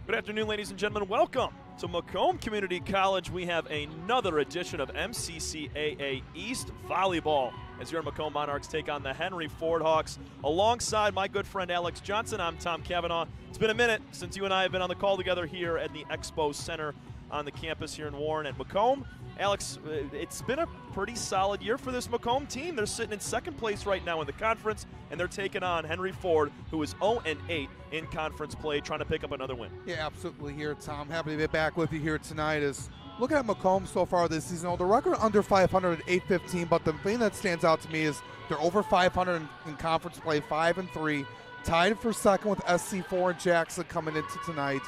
Good afternoon, ladies and gentlemen. Welcome to Macomb Community College. We have another edition of MCCAA East Volleyball as your Macomb Monarchs take on the Henry Ford Hawks. Alongside my good friend Alex Johnson, I'm Tom Cavanaugh. It's been a minute since you and I have been on the call together here at the Expo Center on the campus here in Warren at Macomb. Alex, it's been a pretty solid year for this Macomb team. They're sitting in second place right now in the conference, and they're taking on Henry Ford, who is 0-8 in conference play, trying to pick up another win. Yeah, absolutely here, Tom. Happy to be back with you here tonight. Is looking at Macomb so far this season, the record under 500 at 8-15, but the thing that stands out to me is they're over 500 in conference play, 5-3, tied for second with SC4 and Jackson coming into tonight.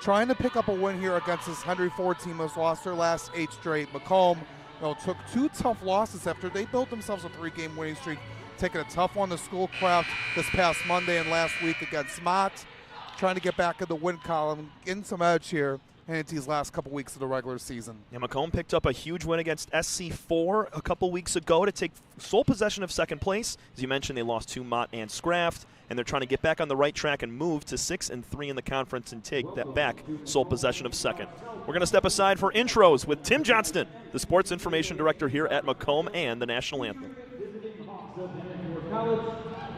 Trying to pick up a win here against this Henry Ford team that's lost their last 8 straight. Macomb took 2 tough losses after they built themselves a 3-game winning streak, taking a tough one to Schoolcraft this past Monday and last week against Mott. Trying to get back in the win column, getting some edge here into these last couple weeks of the regular season. Yeah, Macomb picked up a huge win against SC4 a couple weeks ago to take sole possession of second place. As you mentioned, they lost to Mott and Scraft, and they're trying to get back on the right track and move to 6-3 in the conference and take that back sole possession of second. We're going to step aside for intros with Tim Johnston, the Sports Information Director here at Macomb, and the National Anthem.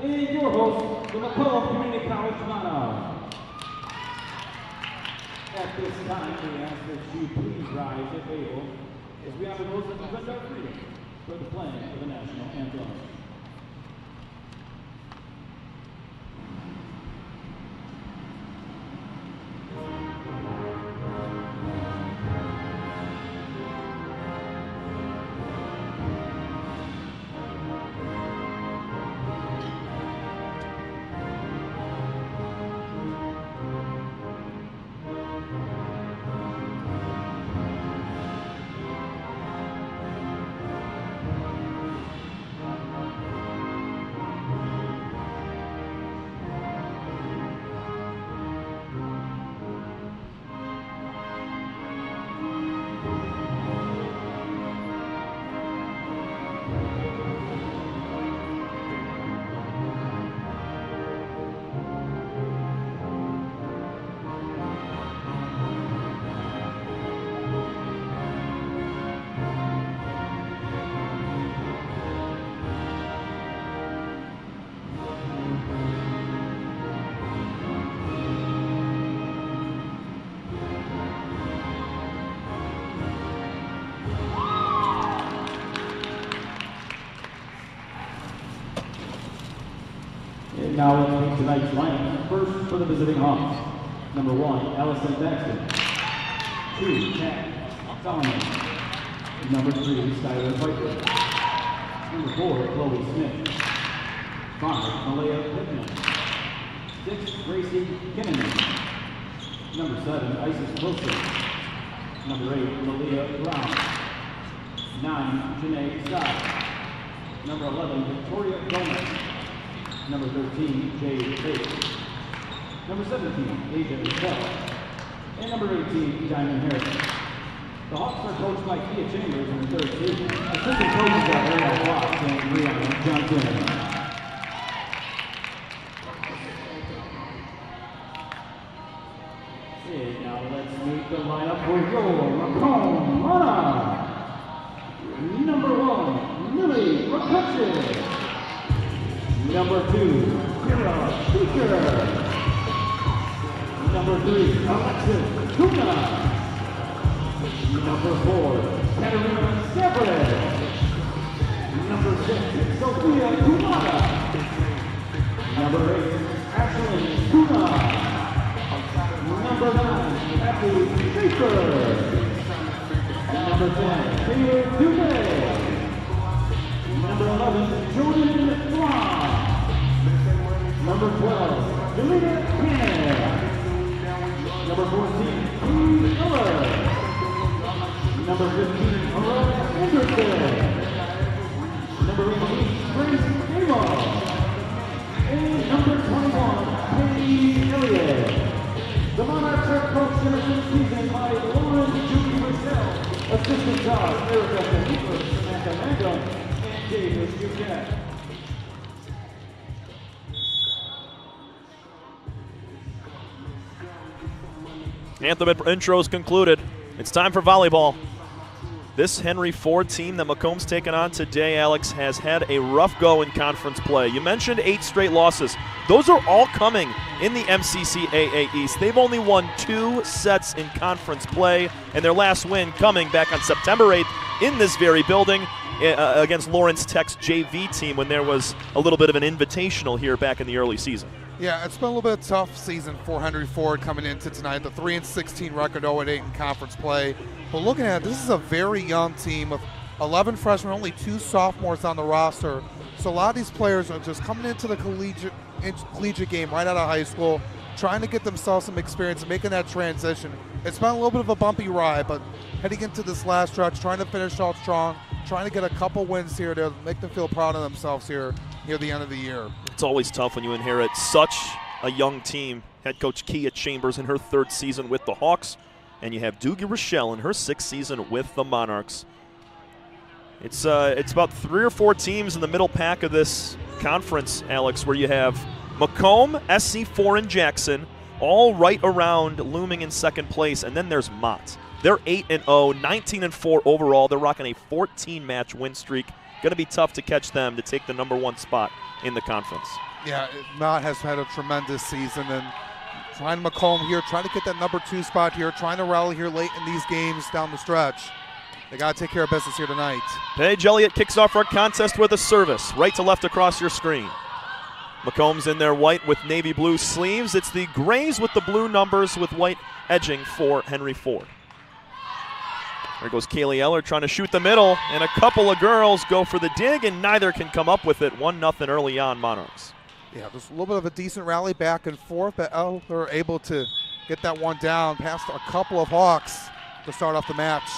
And your host, the Macomb Community College Monarchs. At this time, we ask that you please rise if able, as we honor those that defend our freedom for the playing of the National Anthem. Now let's meet tonight's lineup. First for the visiting Hawks. Number 1, Allison Baxter. 2, Kat Solomon. Number 3, Skylar Piper. Number 4, Chloe Smith. 5, Malaya Pittman. 6, Gracie Kinnaman. Number 7, Isis Wilson. Number 8, Malia Brown. 9, Janae Scott. Number 11, Victoria Gomez. Number 13, Jade Bates. Number 17, Asia Michelle. And number 18, Diamond Harris. The Hawks are coached by Kia Chambers in the 3rd season. Assistant coaches are Ariel Fox and Brianna Johnson. And now let's meet the lineup for your Macomb Monarchs. Number 1, Millie McCutcheon. Number 2, Kira Speaker. Number 3, Alexis Kuna. Number 4, Katerina Severin. Number 6, Sophia Kumada. Number 8, Ashley Kuna. Number 9, Kathy Schaefer. Number 10, Taylor Dubé. Number 11, Jordan Swan. Number 12, Delina Cannon. Number 14, Lee Miller. Number 15, Aurora Anderson. Number 18, Grace Amos. And number 21, Paige Elliott. The Monarchs are coached in the season by Lauren Judy Michelle, assistant coach Erica Benitez, Samantha Mangum, and Davis Duquette. Anthem intros concluded. It's time for volleyball. This Henry Ford team that Macomb's taken on today, Alex, has had a rough go in conference play. You mentioned 8 straight losses. Those are all coming in the MCCAA East. They've only won 2 sets in conference play, and their last win coming back on September 8th in this very building against Lawrence Tech's JV team when there was a little bit of an invitational here back in the early season. Yeah, it's been a little bit of a tough season for Henry Ford coming into tonight. The 3-16 record, 0-8 in conference play. But looking at it, this is a very young team with 11 freshmen, only 2 sophomores on the roster. So a lot of these players are just coming into the collegiate game right out of high school, trying to get themselves some experience and making that transition. It's been a little bit of a bumpy ride, but heading into this last stretch, trying to finish off strong, trying to get a couple wins here to make them feel proud of themselves here near the end of the year. It's always tough when you inherit such a young team. Head coach Kia Chambers in her 3rd season with the Hawks, and you have Doogie Rochelle in her 6th season with the Monarchs. It's about 3 or 4 teams in the middle pack of this conference, Alex, where you have Macomb, SC4, and Jackson, all right around looming in 2nd place, and then there's Mott. They're 8-0, 19-4 overall. They're rocking a 14-match win streak. Going to be tough to catch them to take the #1 spot in the conference. Yeah, Mott has had a tremendous season, and trying Macomb here, trying to get that #2 spot here, trying to rally here late in these games down the stretch. They got to take care of business here tonight. Paige Elliott kicks off our contest with a service, right to left across your screen. Macomb's in their white with navy blue sleeves. It's the grays with the blue numbers with white edging for Henry Ford. There goes Kaylee Eller trying to shoot the middle, and a couple of girls go for the dig, and neither can come up with it. 1-0 early on, Monarchs. Yeah, just a little bit of a decent rally back and forth, but Eller able to get that one down past a couple of Hawks to start off the match.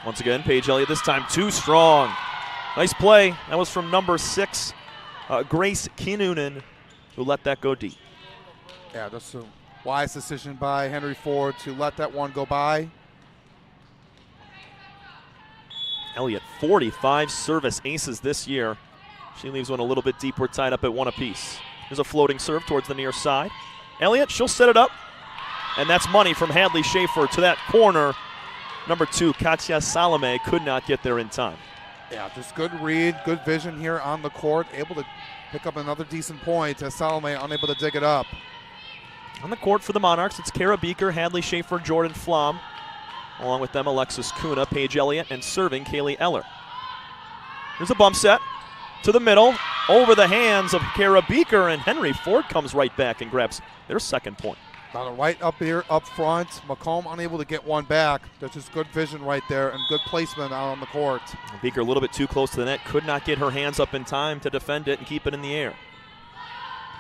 Once again, Paige Elliott this time too strong. Nice play. That was from number 6, Grace Kinnunen, who let that go deep. Yeah, that's a wise decision by Henry Ford to let that one go by. Elliott, 45 service aces this year. She leaves one a little bit deep. We're tied up at 1 apiece. There's a floating serve towards the near side. Elliott, she'll set it up. And that's money from Hadley Schaefer to that corner. Number 2, Katya Salome, could not get there in time. Yeah, just good read, good vision here on the court. Able to pick up another decent point as Salome unable to dig it up. On the court for the Monarchs, it's Kara Beeker, Hadley Schaefer, Jordan Flom. Along with them, Alexis Kuna, Paige Elliott, and serving Kaylee Eller. Here's a bump set to the middle, over the hands of Kara Beeker, and Henry Ford comes right back and grabs their 2nd point. Got it right up here, up front. Macomb unable to get one back. That's just good vision right there and good placement out on the court. Beeker a little bit too close to the net, could not get her hands up in time to defend it and keep it in the air.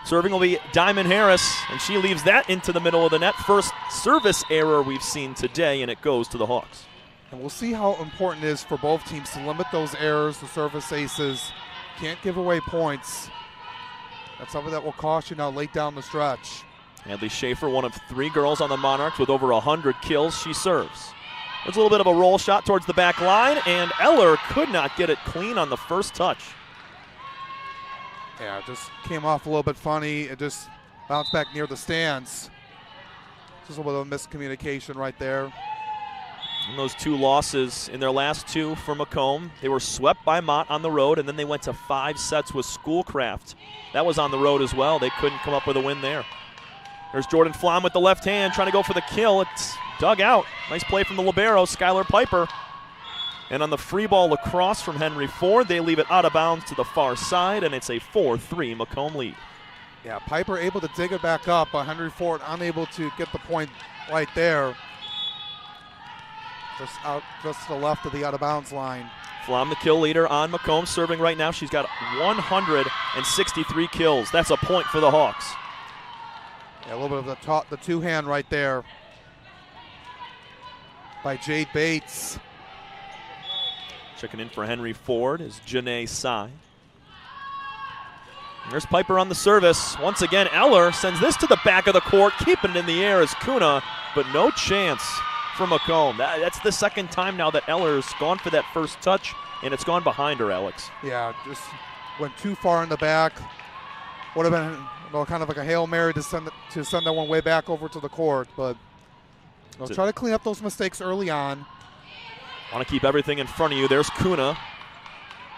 Serving will be Diamond Harris, and she leaves that into the middle of the net. First service error we've seen today, and it goes to the Hawks. And we'll see how important it is for both teams to limit those errors, the service aces. Can't give away points. That's something that will cost you now late down the stretch. Hadley Schaefer, one of 3 girls on the Monarchs with over 100 kills. She serves. There's a little bit of a roll shot towards the back line, and Eller could not get it clean on the first touch. Yeah, it just came off a little bit funny. It just bounced back near the stands. Just a little bit of miscommunication right there. And those 2 losses in their last 2 for Macomb, they were swept by Mott on the road, and then they went to 5 sets with Schoolcraft. That was on the road as well. They couldn't come up with a win there. There's Jordan Flom with the left hand, trying to go for the kill. It's dug out. Nice play from the libero, Skylar Piper. And on the free ball lacrosse from Henry Ford, they leave it out of bounds to the far side, and it's a 4-3 Macomb lead. Yeah, Piper able to dig it back up, but Henry Ford unable to get the point right there. Just to the left of the out of bounds line. Flom, the kill leader on Macomb, serving right now. She's got 163 kills. That's a point for the Hawks. Yeah, a little bit of the 2-hand right there by Jade Bates. Checking in for Henry Ford is Janae Sy. There's Piper on the service. Once again, Eller sends this to the back of the court, keeping it in the air as Kuna, but no chance for Macomb. That's the 2nd time now that Eller's gone for that first touch, and it's gone behind her, Alex. Yeah, just went too far in the back. Would have been kind of like a Hail Mary to send that one way back over to the court, but They'll try to clean up those mistakes early on. Want to keep everything in front of you. There's Kuna.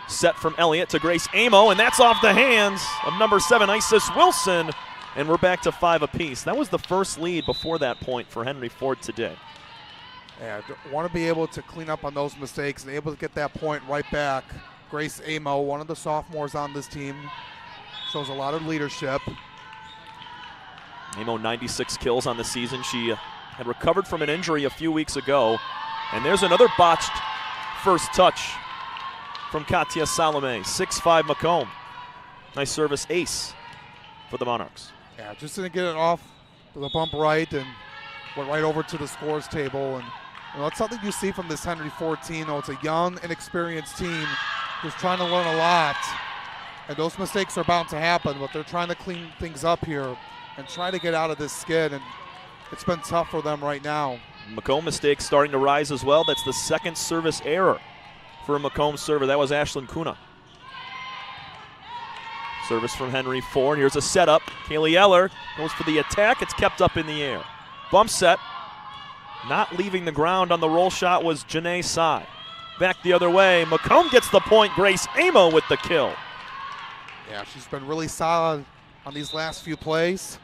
Set from Elliott to Grace Amo, and that's off the hands of number 7, Isis Wilson. And we're back to 5 apiece. That was the first lead before that point for Henry Ford today. Yeah, want to be able to clean up on those mistakes and able to get that point right back. Grace Amo, one of the sophomores on this team, shows a lot of leadership. Amo 96 kills on the season. She had recovered from an injury a few weeks ago. And there's another botched first touch from Katia Salome. 6'5" Macomb. Nice service ace for the Monarchs. Yeah, just didn't get it off to the bump right and went right over to the scores table. And that's something you see from this Henry Ford team. It's a young, inexperienced team who's trying to learn a lot. And those mistakes are bound to happen, but they're trying to clean things up here and try to get out of this skid. And it's been tough for them right now. Macomb mistakes starting to rise as well. That's the second service error for a Macomb server. That was Ashlyn Kuna. Service from Henry Ford. Here's a setup. Kaylee Eller goes for the attack. It's kept up in the air. Bump set. Not leaving the ground on the roll shot was Janae Sai. Back the other way. Macomb gets the point. Grace Amo with the kill. Yeah, she's been really solid on these last few plays.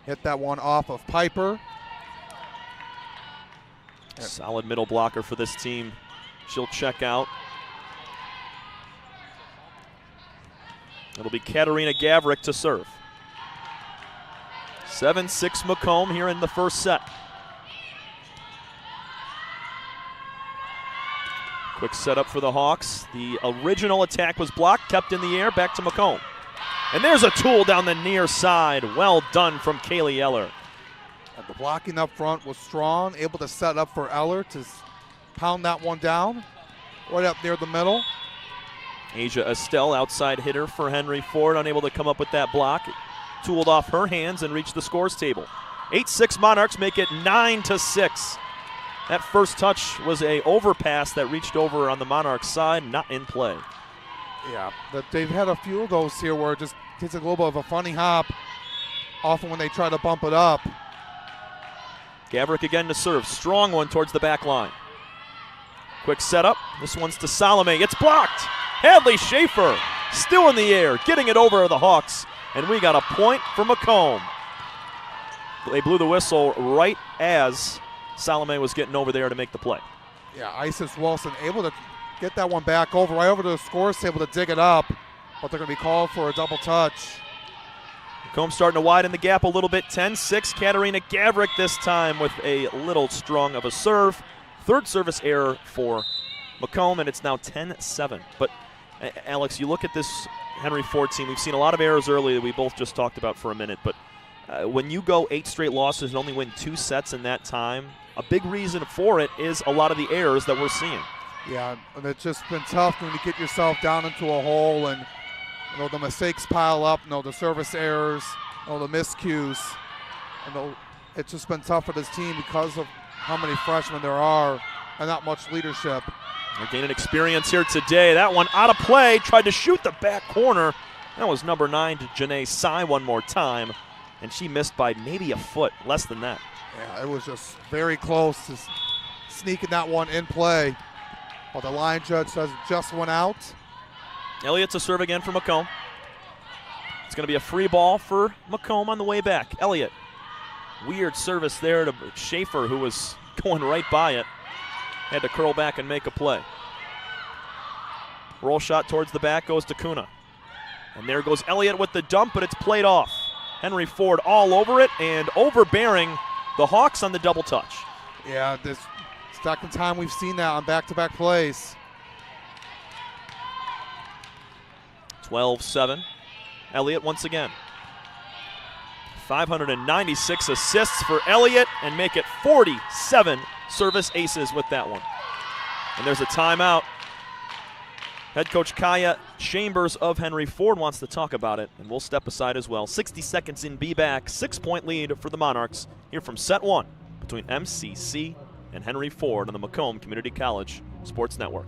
Hit that one off of Piper. Solid middle blocker for this team. She'll check out. It'll be Katarina Gavrik to serve. 7-6 Macomb here in the first set. Quick setup for the Hawks. The original attack was blocked, kept in the air, back to Macomb. And there's a tool down the near side. Well done from Kaylee Eller. The blocking up front was strong, able to set up for Eller to pound that one down right up near the middle. Asia Estelle, outside hitter for Henry Ford, unable to come up with that block. It tooled off her hands and reached the scores table. 8-6 Monarchs make it 9-6. That first touch was a overpass that reached over on the Monarchs side, not in play. Yeah, they've had a few of those here where it just takes a little bit of a funny hop, often when they try to bump it up. Gavrik again to serve. Strong one towards the back line. Quick setup. This one's to Salome. It's blocked. Hadley Schaefer still in the air, getting it over the Hawks. And we got a point for Macomb. They blew the whistle right as Salome was getting over there to make the play. Yeah, Isis Wilson able to get that one back over, right over to the scores table to dig it up. But they're going to be called for a double touch. Macomb starting to widen the gap a little bit. 10-6, Katarina Gavrik this time with a little strong of a serve. Third service error for Macomb, and it's now 10-7. But, Alex, you look at this Henry Ford team. We've seen a lot of errors early that we both just talked about for a minute. But when you go 8 straight losses and only win 2 sets in that time, a big reason for it is a lot of the errors that we're seeing. Yeah, and it's just been tough when you get yourself down into a hole and the mistakes pile up, the service errors, the miscues. It's just been tough for this team because of how many freshmen there are and not much leadership. They're gaining experience here today. That one out of play, tried to shoot the back corner. That was number 9 to Janae Sai one more time, and she missed by maybe a foot, less than that. Yeah, it was just very close to sneaking that one in play. But the line judge says it just went out. Elliott to serve again for Macomb. It's going to be a free ball for Macomb on the way back. Elliott, weird service there to Schaefer, who was going right by it. Had to curl back and make a play. Roll shot towards the back goes to Kuna. And there goes Elliott with the dump, but it's played off. Henry Ford all over it and overbearing the Hawks on the double touch. Yeah, this second time we've seen that on back-to-back plays. 12-7. Elliott once again. 596 assists for Elliott and make it 47 service aces with that one. And there's a timeout. Head coach Kaya Chambers of Henry Ford wants to talk about it, and we'll step aside as well. 60 seconds in, be back. 6-point lead for the Monarchs here from set 1 between MCC and Henry Ford on the Macomb Community College Sports Network.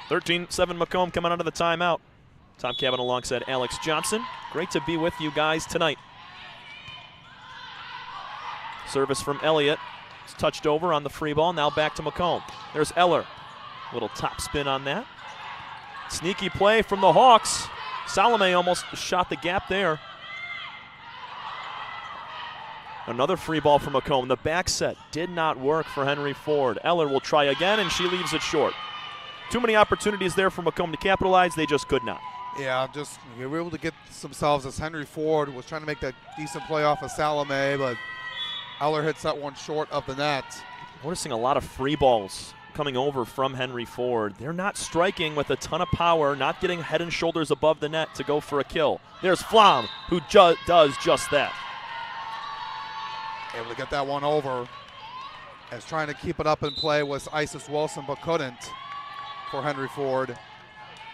13-7 Macomb coming out of the timeout. Tom Cabin alongside Alex Johnson. Great to be with you guys tonight. Service from Elliott. It's touched over on the free ball. Now back to Macomb. There's Eller. Little top spin on that. Sneaky play from the Hawks. Salome almost shot the gap there. Another free ball from Macomb. The back set did not work for Henry Ford. Eller will try again, and she leaves it short. Too many opportunities there for Macomb to capitalize. They just could not. Yeah, they were able to get themselves as Henry Ford was trying to make that decent play off of Salome, but Eller hits that one short of the net. Noticing a lot of free balls coming over from Henry Ford. They're not striking with a ton of power, not getting head and shoulders above the net to go for a kill. There's Flom, who does just that. Able to get that one over. As trying to keep it up in play was Isis Wilson, but couldn't for Henry Ford.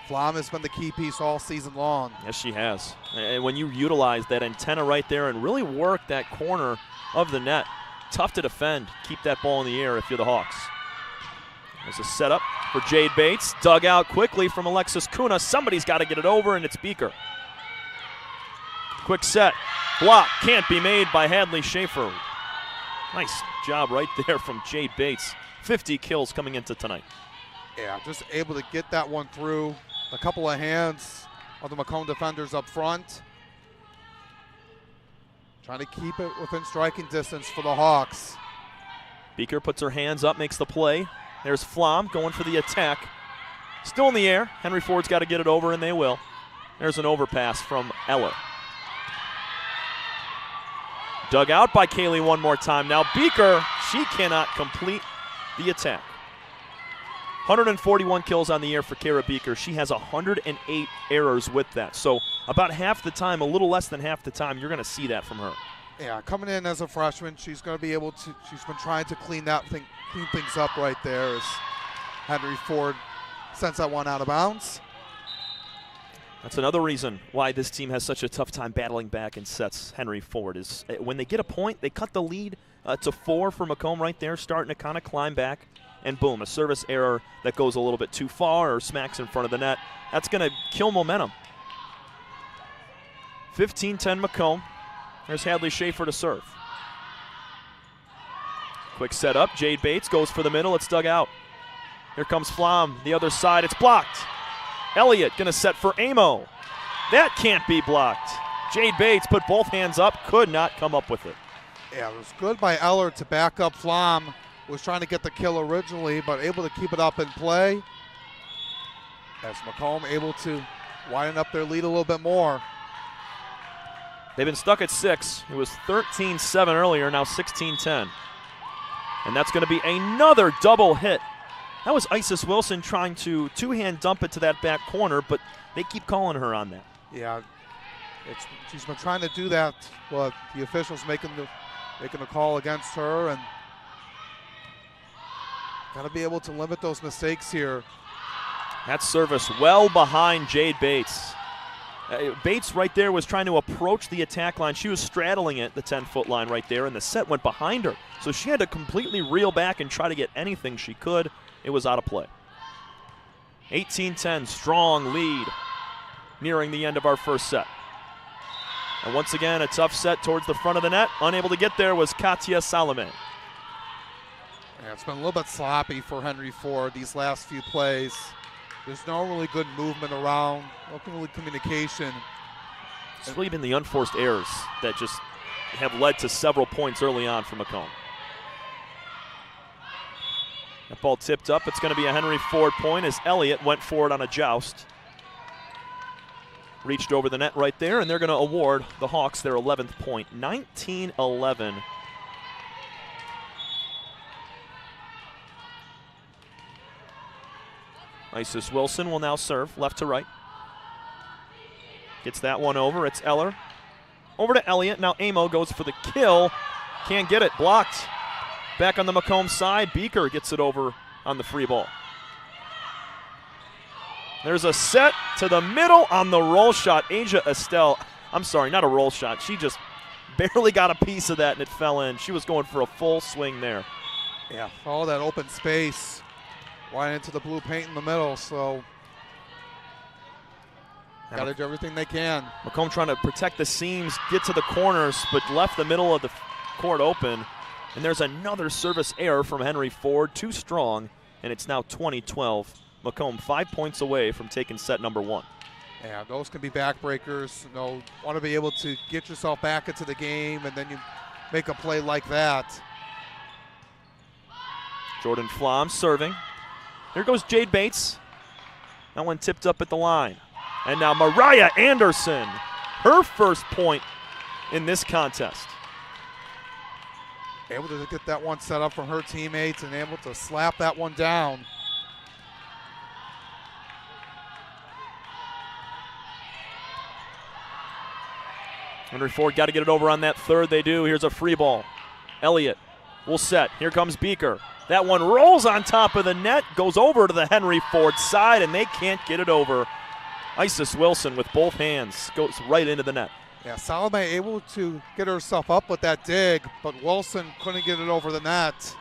Flom has been the key piece all season long. Yes, she has. And when you utilize that antenna right there and really work that corner of the net, tough to defend. Keep that ball in the air if you're the Hawks. There's a setup for Jade Bates. Dug out quickly from Alexis Kuna. Somebody's got to get it over, and it's Beaker. Quick set. Block can't be made by Hadley Schaefer. Nice job right there from Jade Bates. 50 kills coming into tonight. Yeah, just able to get that one through. A couple of hands of the Macomb defenders up front. Trying to keep it within striking distance for the Hawks. Beaker puts her hands up, makes the play. There's Flom going for the attack. Still in the air. Henry Ford's got to get it over, and they will. There's an overpass from Eller. Dug out by Kaylee one more time. Now Beaker, she cannot complete the attack. 141 kills on the year for Kara Beaker. She has 108 errors with that. So about half the time, a little less than half the time, you're going to see that from her. Yeah, coming in as a freshman, she's going to be able to, she's been trying to clean things up right there as Henry Ford sends that one out of bounds. That's another reason why this team has such a tough time battling back in sets. Henry Ford is, when they get a point, they cut the lead to 4 for Macomb right there, starting to kind of climb back. And boom, a service error that goes a little bit too far or smacks in front of the net. That's going to kill momentum. 15-10 Macomb. There's Hadley Schaefer to serve. Quick setup. Jade Bates goes for the middle. It's dug out. Here comes Flom. The other side. It's blocked. Elliott going to set for Amo. That can't be blocked. Jade Bates put both hands up. Could not come up with it. Yeah, it was good by Eller to back up Flom. Was trying to get the kill originally, but able to keep it up in play. As Macomb able to widen up their lead a little bit more. They've been stuck at 6. It was 13-7 earlier, now 16-10. And that's going to be another double hit. That was Isis Wilson trying to two-hand dump it to that back corner, but they keep calling her on that. Yeah, she's been trying to do that, but the officials making the call against her, and got to be able to limit those mistakes here. That service well behind Jade Bates. Bates right there was trying to approach the attack line. She was straddling it, the 10-foot line right there, and the set went behind her. So she had to completely reel back and try to get anything she could. It was out of play. 18-10, strong lead nearing the end of our first set. And once again, a tough set towards the front of the net. Unable to get there was Katia Salome. Yeah, it's been a little bit sloppy for Henry Ford these last few plays. There's no really good movement around, no really communication. It's really been the unforced errors that just have led to several points early on for Macomb. That ball tipped up. It's going to be a Henry Ford point as Elliott went forward on a joust. Reached over the net right there, and they're going to award the Hawks their 11th point. 19-11. Isis Wilson will now serve left to right. Gets that one over. It's Eller. Over to Elliott. Now Amo goes for the kill. Can't get it. Blocked. Back on the Macomb side. Beaker gets it over on the free ball. There's a set to the middle on the roll shot. Asia Estelle. I'm sorry, not a roll shot. She just barely got a piece of that and it fell in. She was going for a full swing there. Yeah, all that open space right into the blue paint in the middle, so got to do everything they can. Macomb trying to protect the seams, get to the corners, but left the middle of the court open. And there's another service error from Henry Ford, too strong, and it's now 20-12. Macomb 5 points away from taking set number 1. Yeah, those can be backbreakers. You know, want to be able to get yourself back into the game, and then you make a play like that. Jordan Flom serving. Here goes Jade Bates. That one tipped up at the line. And now Mariah Anderson, her first point in this contest. Able to get that one set up for her teammates and able to slap that one down. Henry Ford got to get it over on that third. They do. Here's a free ball. Elliott will set. Here comes Beaker. That one rolls on top of the net, goes over to the Henry Ford side, and they can't get it over. Isis Wilson with both hands goes right into the net. Yeah, Salome able to get herself up with that dig, but Wilson couldn't get it over the net.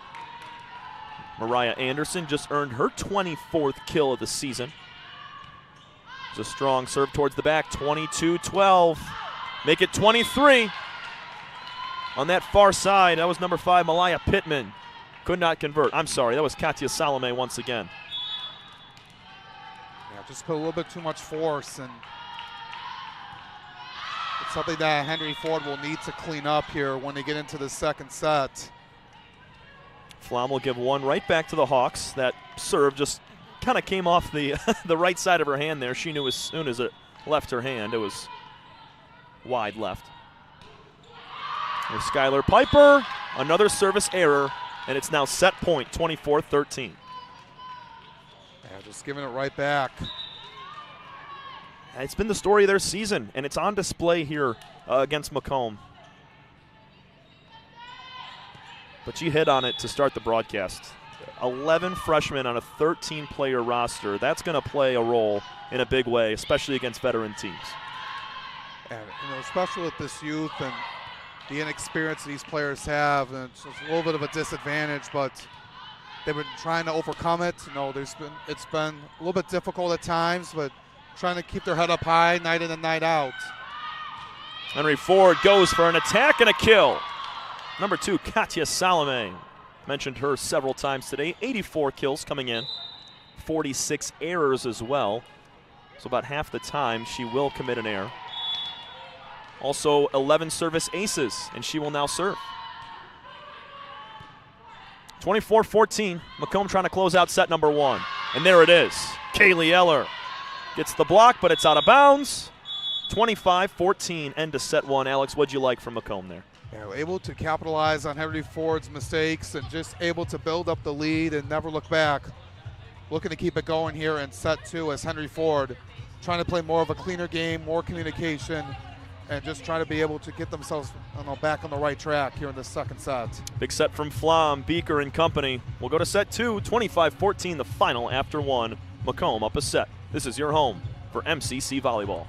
Mariah Anderson just earned her 24th kill of the season. It's a strong serve towards the back, 22-12. Make it 23. On that far side, that was number 5, Malaya Pittman. Could not convert. I'm sorry, that was Katia Salome once again. Yeah, just put a little bit too much force, and it's something that Henry Ford will need to clean up here when they get into the second set. Flom will give one right back to the Hawks. That serve just kind of came off the the right side of her hand there. She knew as soon as it left her hand, it was wide left. There's Skylar Piper, another service error, and it's now set point, 24-13. Yeah, just giving it right back. It's been the story of their season, and it's on display here against Macomb. But you hit on it to start the broadcast. 11 freshmen on a 13-player roster. That's going to play a role in a big way, especially against veteran teams. And, you know, especially with this youth and the inexperience these players have, and it's a little bit of a disadvantage, but they've been trying to overcome it. You know, it's been a little bit difficult at times, but trying to keep their head up high night in and night out. Henry Ford goes for an attack and a kill. Number 2, Katia Salome. Mentioned her several times today. 84 kills coming in. 46 errors as well. So about half the time she will commit an error. Also 11 service aces, and she will now serve. 24-14. Macomb trying to close out set number 1. And there it is. Kaylee Eller gets the block, but it's out of bounds. 25-14, end to set 1. Alex, what'd you like from Macomb there? Yeah, able to capitalize on Henry Ford's mistakes and just able to build up the lead and never look back. Looking to keep it going here in set 2 as Henry Ford trying to play more of a cleaner game, more communication, and just try to be able to get themselves back on the right track here in the second set. Big set from Flom, Beaker, and company. We'll go to set 2, 25-14, the final after 1. Macomb up a set. This is your home for MCC Volleyball.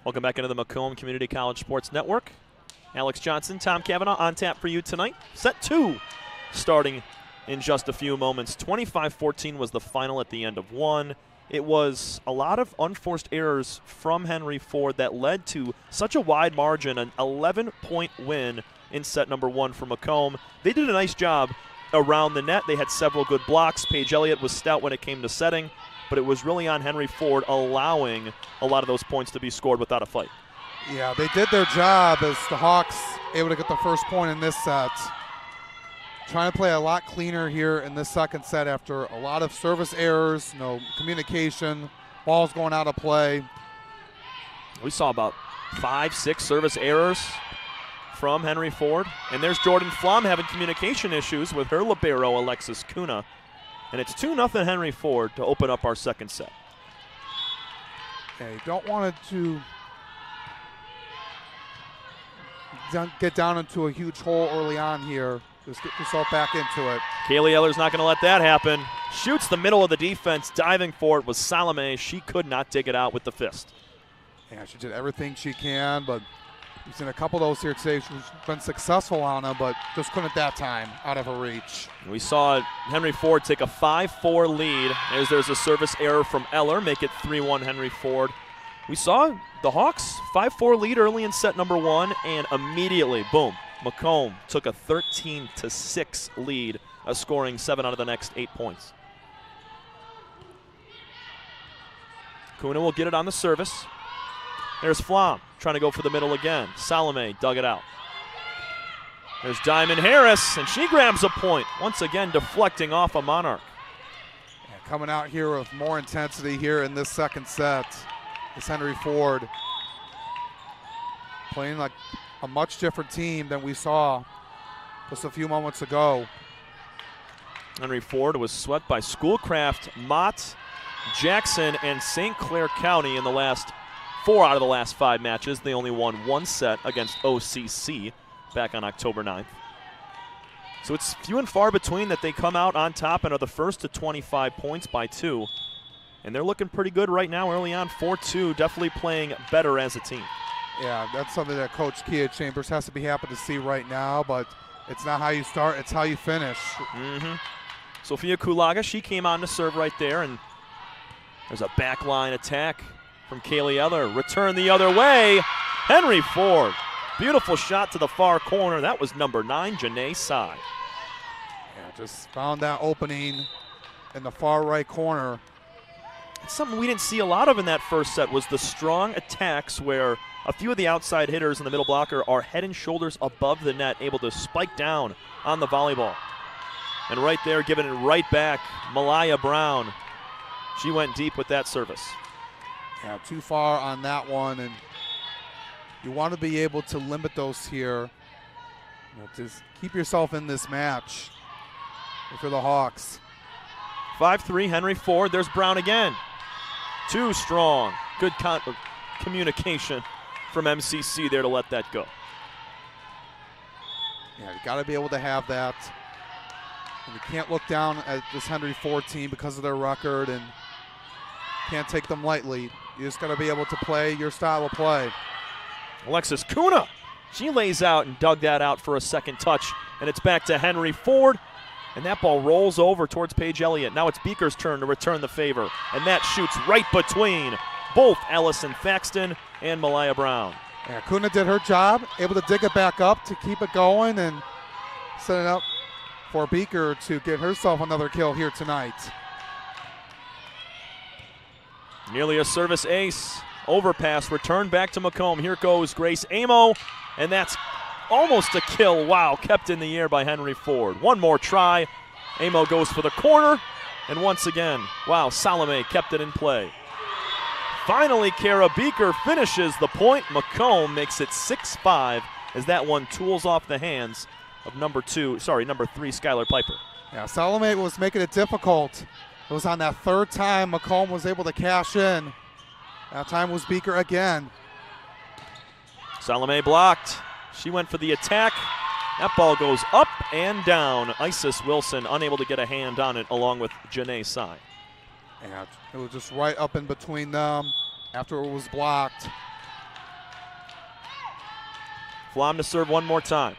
Welcome back into the Macomb Community College Sports Network. Alex Johnson, Tom Cavanaugh on tap for you tonight. Set 2 starting in just a few moments. 25-14 was the final at the end of 1. It was a lot of unforced errors from Henry Ford that led to such a wide margin, an 11-point win in set number 1 for Macomb. They did a nice job around the net. They had several good blocks. Paige Elliott was stout when it came to setting, but it was really on Henry Ford allowing a lot of those points to be scored without a fight. Yeah, they did their job as the Hawks able to get the first point in this set. Trying to play a lot cleaner here in this second set after a lot of service errors, no communication, balls going out of play. We saw about 5-6 service errors from Henry Ford. And there's Jordan Flom having communication issues with her libero, Alexis Kuna. And it's 2-0 Henry Ford to open up our second set. Yeah, you don't want it to get down into a huge hole early on here. Just get yourself back into it. Kaylee Eller's not going to let that happen. Shoots the middle of the defense. Diving for it was Salome. She could not dig it out with the fist. Yeah, she did everything she can, but we've seen a couple of those here today. She's been successful on them, but just couldn't that time out of her reach. We saw Henry Ford take a 5-4 lead as there's a service error from Eller, make it 3-1 Henry Ford. We saw the Hawks 5-4 lead early in set number 1, and immediately, boom, Macomb took a 13-6 lead, scoring 7 out of the next 8 points. Kuna will get it on the service. There's Flom trying to go for the middle again. Salome dug it out. There's Diamond Harris, and she grabs a point, once again deflecting off a Monarch. Yeah, coming out here with more intensity here in this second set is Henry Ford. Playing like a much different team than we saw just a few moments ago. Henry Ford was swept by Schoolcraft, Mott, Jackson, and St. Clair County in the last 4 out of the last 5 matches. They only won 1 set against OCC back on October 9th. So it's few and far between that they come out on top and are the first to 25 points by 2. And they're looking pretty good right now early on, 4-2, definitely playing better as a team. Yeah, that's something that Coach Kia Chambers has to be happy to see right now, but it's not how you start, it's how you finish. Sophia Kulaga, she came on to serve right there, and there's a backline attack from Kaylee Eller. Return the other way. Henry Ford. Beautiful shot to the far corner. That was number 9, Janae Sy. Yeah, just found that opening in the far right corner. It's something we didn't see a lot of in that first set was the strong attacks where a few of the outside hitters in the middle blocker are head and shoulders above the net, able to spike down on the volleyball. And right there, giving it right back, Malaya Brown. She went deep with that service. Yeah, too far on that one, and you want to be able to limit those here. Just keep yourself in this match if you're the Hawks. 5-3, Henry Ford. There's Brown again. Too strong. Good communication from MCC there to let that go. Yeah, you got to be able to have that. And you can't look down at this Henry Ford team because of their record and can't take them lightly. You just got to be able to play your style of play. Alexis Kuna, she lays out and dug that out for a second touch, and it's back to Henry Ford, and that ball rolls over towards Paige Elliott. Now it's Beaker's turn to return the favor, and that shoots right between both Allison Thaxton and Malaya Brown. Yeah, Kuna did her job, able to dig it back up to keep it going and set it up for Beaker to get herself another kill here tonight. Nearly a service ace. Overpass, return back to Macomb. Here goes Grace Amo, and that's almost a kill. Wow, kept in the air by Henry Ford. One more try. Amo goes for the corner, and once again, wow, Salome kept it in play. Finally, Kara Beaker finishes the point. Macomb makes it 6-5 as that one tools off the hands of number 3, Skylar Piper. Yeah, Salome was making it difficult. It was on that third time Macomb was able to cash in. That time was Beaker again. Salome blocked. She went for the attack. That ball goes up and down. Isis Wilson unable to get a hand on it along with Janae Sy. Yeah, it was just right up in between them after it was blocked. Flom to serve one more time.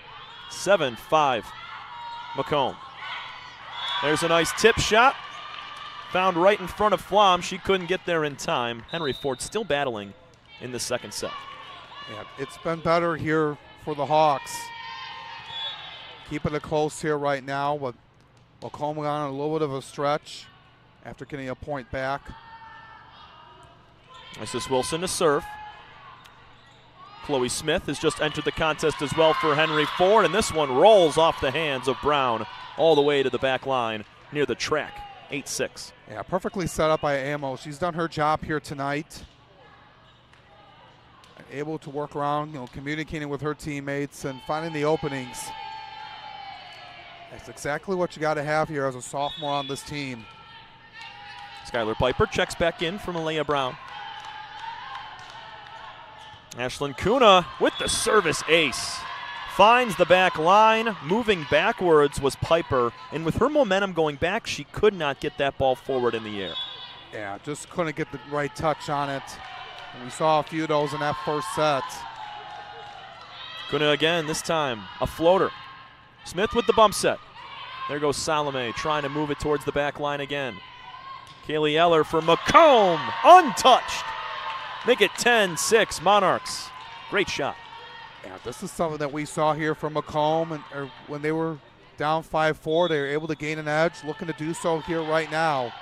7-5 Macomb. There's a nice tip shot. Found right in front of Flom. She couldn't get there in time. Henry Ford still battling in the second set. Yeah, it's been better here for the Hawks. Keeping it close here right now, but Macomb on a little bit of a stretch after getting a point back. This is Wilson to serve. Chloe Smith has just entered the contest as well for Henry Ford, and this one rolls off the hands of Brown all the way to the back line near the track. 8-6. Yeah, perfectly set up by Amo. She's done her job here tonight. Able to work around, communicating with her teammates and finding the openings. That's exactly what you got to have here as a sophomore on this team. Skylar Piper checks back in from Alea Brown. Ashlyn Kuna with the service ace. Finds the back line. Moving backwards was Piper, and with her momentum going back, she could not get that ball forward in the air. Yeah, just couldn't get the right touch on it. And we saw a few of those in that first set. Kuna again, this time a floater. Smith with the bump set. There goes Salome trying to move it towards the back line again. Kaylee Eller for Macomb, untouched. Make it 10-6 Monarchs. Great shot. Yeah, this is something that we saw here from Macomb, and when they were down 5-4, they were able to gain an edge, looking to do so here right now.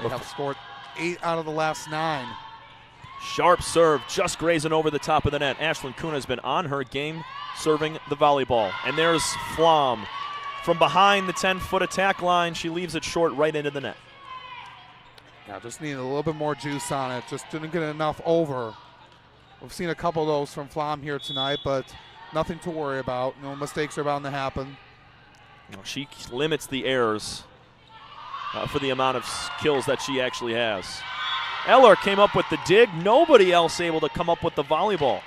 They have scored 8 out of the last 9. Sharp serve, just grazing over the top of the net. Ashlyn Kuna has been on her game serving the volleyball. And there's Flom. From behind the 10-foot attack line, she leaves it short right into the net. Yeah, just needed a little bit more juice on it. Just didn't get enough over. We've seen a couple of those from Flom here tonight, but nothing to worry about. No mistakes are bound to happen. She limits the errors for the amount of kills that she actually has. Eller came up with the dig. Nobody else able to come up with the volleyball.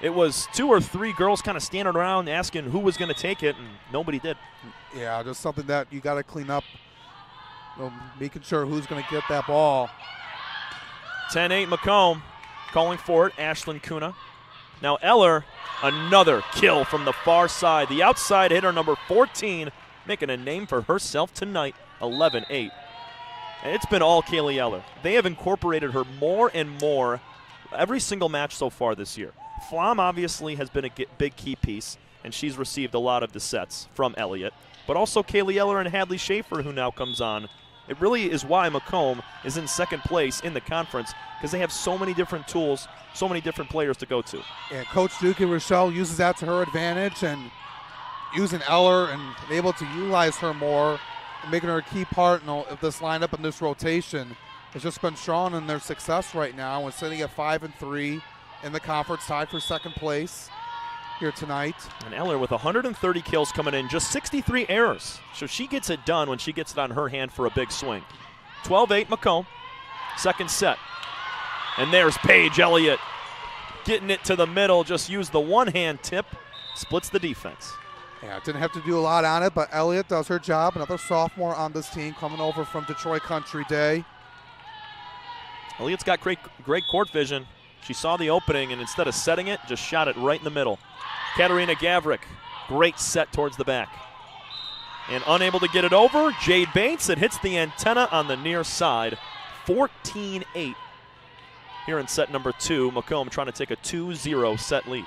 It was 2 or 3 girls kind of standing around asking who was going to take it, and nobody did. Yeah, just something that you got to clean up, making sure who's going to get that ball. 10-8 Macomb. Calling for it, Ashlyn Kuna. Now Eller, another kill from the far side. The outside hitter, number 14, making a name for herself tonight, 11-8. And it's been all Kaylee Eller. They have incorporated her more and more every single match so far this year. Flom obviously has been a big key piece, and she's received a lot of the sets from Elliott. But also Kaylee Eller and Hadley Schaefer, who now comes on. It really is why Macomb is in second place in the conference, because they have so many different tools, so many different players to go to. And Coach Duke and Rochelle uses that to her advantage, and using Eller and able to utilize her more, and making her a key part of this lineup and this rotation has just been strong in their success right now. And sitting at 5-3 in the conference, tied for second place here tonight. And Eller with 130 kills coming in, just 63 errors. So she gets it done when she gets it on her hand for a big swing. 12-8 Macomb, second set. And there's Paige Elliott getting it to the middle, just used the one-hand tip, splits the defense. Yeah, didn't have to do a lot on it, but Elliott does her job. Another sophomore on this team coming over from Detroit Country Day. Elliott's got great court vision. She saw the opening, and instead of setting it, just shot it right in the middle. Katarina Gavrik, great set towards the back. And unable to get it over, Jade Bates, it hits the antenna on the near side. 14-8 here in set number 2. Macomb trying to take a 2-0 set lead.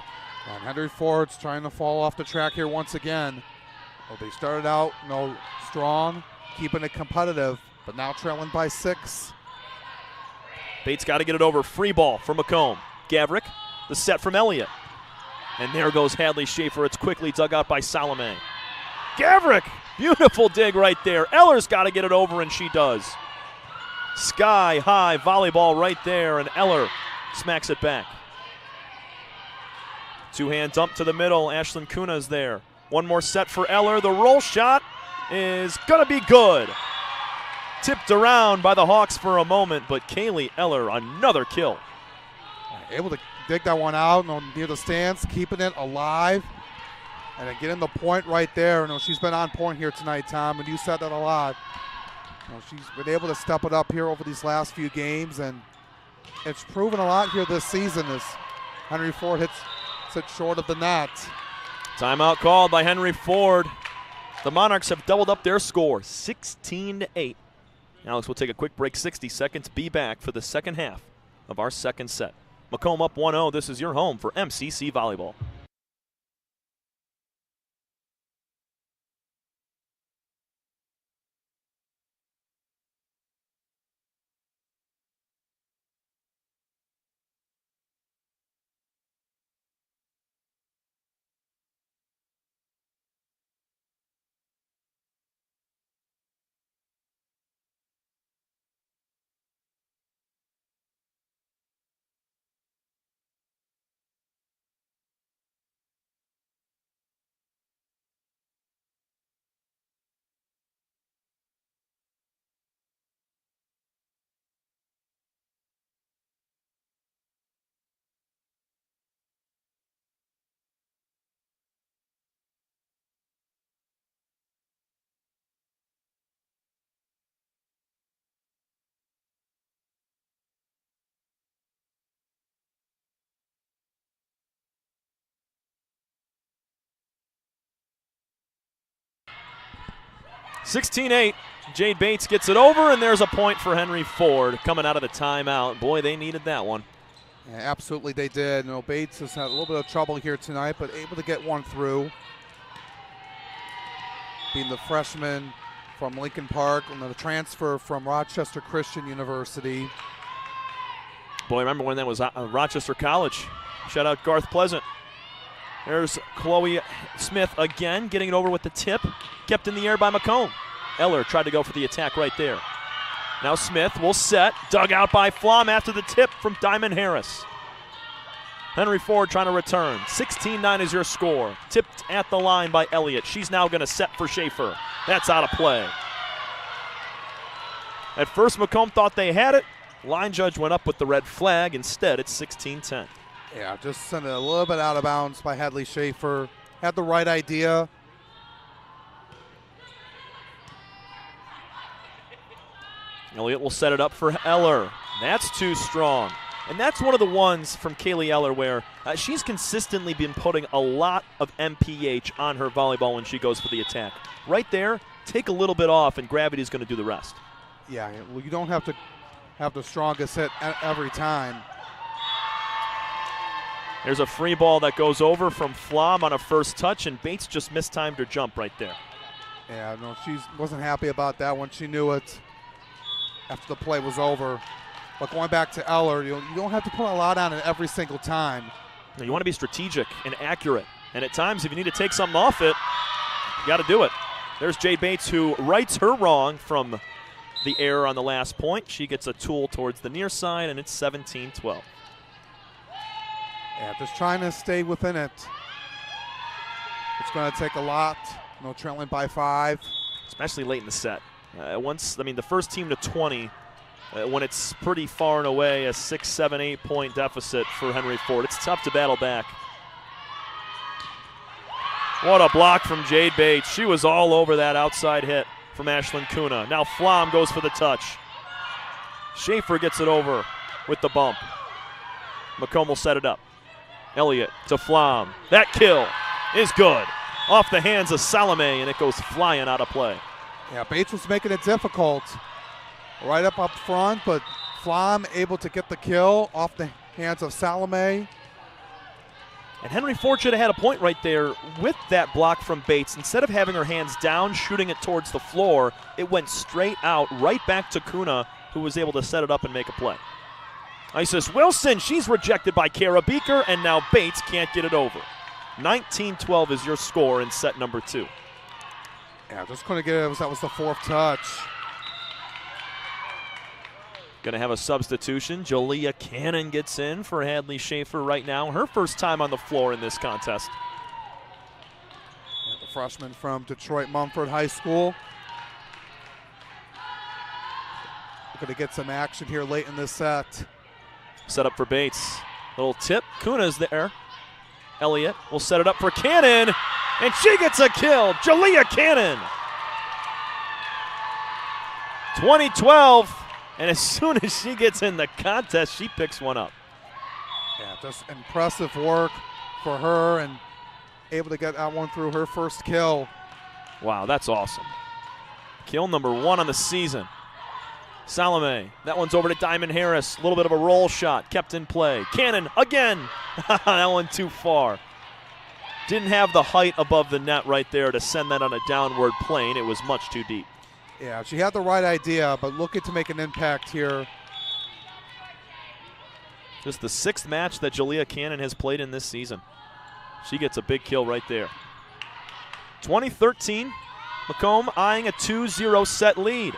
And Henry Ford's trying to fall off the track here once again. Well, they started out strong, keeping it competitive, but now trailing by 6. Bates got to get it over. Free ball for Macomb. Gavrik, the set from Elliott. And there goes Hadley Schaefer. It's quickly dug out by Salome. Gavrik, beautiful dig right there. Eller's got to get it over, and she does. Sky high volleyball right there, and Eller smacks it back. Two-hand dump to the middle. Ashlyn Kuna's there. One more set for Eller. The roll shot is going to be good. Tipped around by the Hawks for a moment, but Kaylee Eller, another kill. Able to dig that one out near the stands, keeping it alive, and then getting the point right there. She's been on point here tonight, Tom, and you said that a lot. She's been able to step it up here over these last few games, and it's proven a lot here this season. Henry Ford hits it short of the net. Timeout called by Henry Ford. The Monarchs have doubled up their score, 16-8. Alex, we'll take a quick break, 60 seconds. Be back for the second half of our second set. Macomb up 1-0. This is your home for MCC Volleyball. (16-8). Jade Bates gets it over, and there's a point for Henry Ford coming out of the timeout. Boy, they needed that one. Yeah, absolutely they did. Bates has had a little bit of trouble here tonight, but able to get one through. Being the freshman from Lincoln Park and the transfer from Rochester Christian University. Boy, remember when that was Rochester College. Shout out Garth Pleasant. There's Chloe Smith again, getting it over with the tip. Kept in the air by Macomb. Eller tried to go for the attack right there. Now Smith will set. Dug out by Flom after the tip from Diamond Harris. Henry Ford trying to return. 16-9 is your score. Tipped at the line by Elliott. She's now going to set for Schaefer. That's out of play. At first, Macomb thought they had it. Line judge went up with the red flag. Instead, it's 16-10. Yeah, just sent it a little bit out of bounds by Hadley Schaefer. Had the right idea. Elliott will set it up for Eller. That's too strong. And that's one of the ones from Kaylee Eller where she's consistently been putting a lot of MPH on her volleyball when she goes for the attack. Right there, take a little bit off and gravity's going to do the rest. Yeah, well, you don't have to have the strongest hit every time. There's a free ball that goes over from Flom on a first touch, and Bates just mistimed her jump right there. Yeah, no, she wasn't happy about that one. She knew it after the play was over. But going back to Eller, you don't have to put a lot on it every single time. You want to be strategic and accurate. And at times, if you need to take something off it, you got to do it. There's Jade Bates, who rights her wrong from the error on the last point. She gets a tool towards the near side, and it's 17-12. Yeah, just trying to stay within it. It's going to take a lot. Trailing by 5. Especially late in the set. The first team to 20, when it's pretty far and away a 6, 7, 8 point deficit for Henry Ford, it's tough to battle back. What a block from Jade Bates. She was all over that outside hit from Ashlyn Kuna. Now Flom goes for the touch. Schaefer gets it over with the bump. Macomb will set it up. Elliott to Flom. That kill is good. Off the hands of Salome, and it goes flying out of play. Yeah, Bates was making it difficult. Right up front, but Flom able to get the kill off the hands of Salome. And Henry Ford should have had a point right there with that block from Bates. Instead of having her hands down, shooting it towards the floor, it went straight out, right back to Kuna, who was able to set it up and make a play. Isis Wilson, she's rejected by Kara Beeker, and now Bates can't get it over. 19-12 is your score in set number 2. Yeah, just couldn't get it. That was the 4th touch. Going to have a substitution. Jalea Cannon gets in for Hadley Schaefer right now. Her first time on the floor in this contest. Yeah, the freshman from Detroit Mumford High School. We're going to get some action here late in this set. Set up for Bates. Little tip. Kuna's there. Elliott will set it up for Cannon, and she gets a kill. Jalea Cannon. 20-12, and as soon as she gets in the contest, she picks one up. Yeah, just impressive work for her and able to get that one through her first kill. Wow, that's awesome. Kill number 1 on the season. Salome, that one's over to Diamond Harris. A little bit of a roll shot, kept in play. Cannon again. That one too far. Didn't have the height above the net right there to send that on a downward plane. It was much too deep. Yeah, she had the right idea, but looking to make an impact here. Just the 6th match that Jalea Cannon has played in this season. She gets a big kill right there. 2013, Macomb eyeing a 2-0 set lead.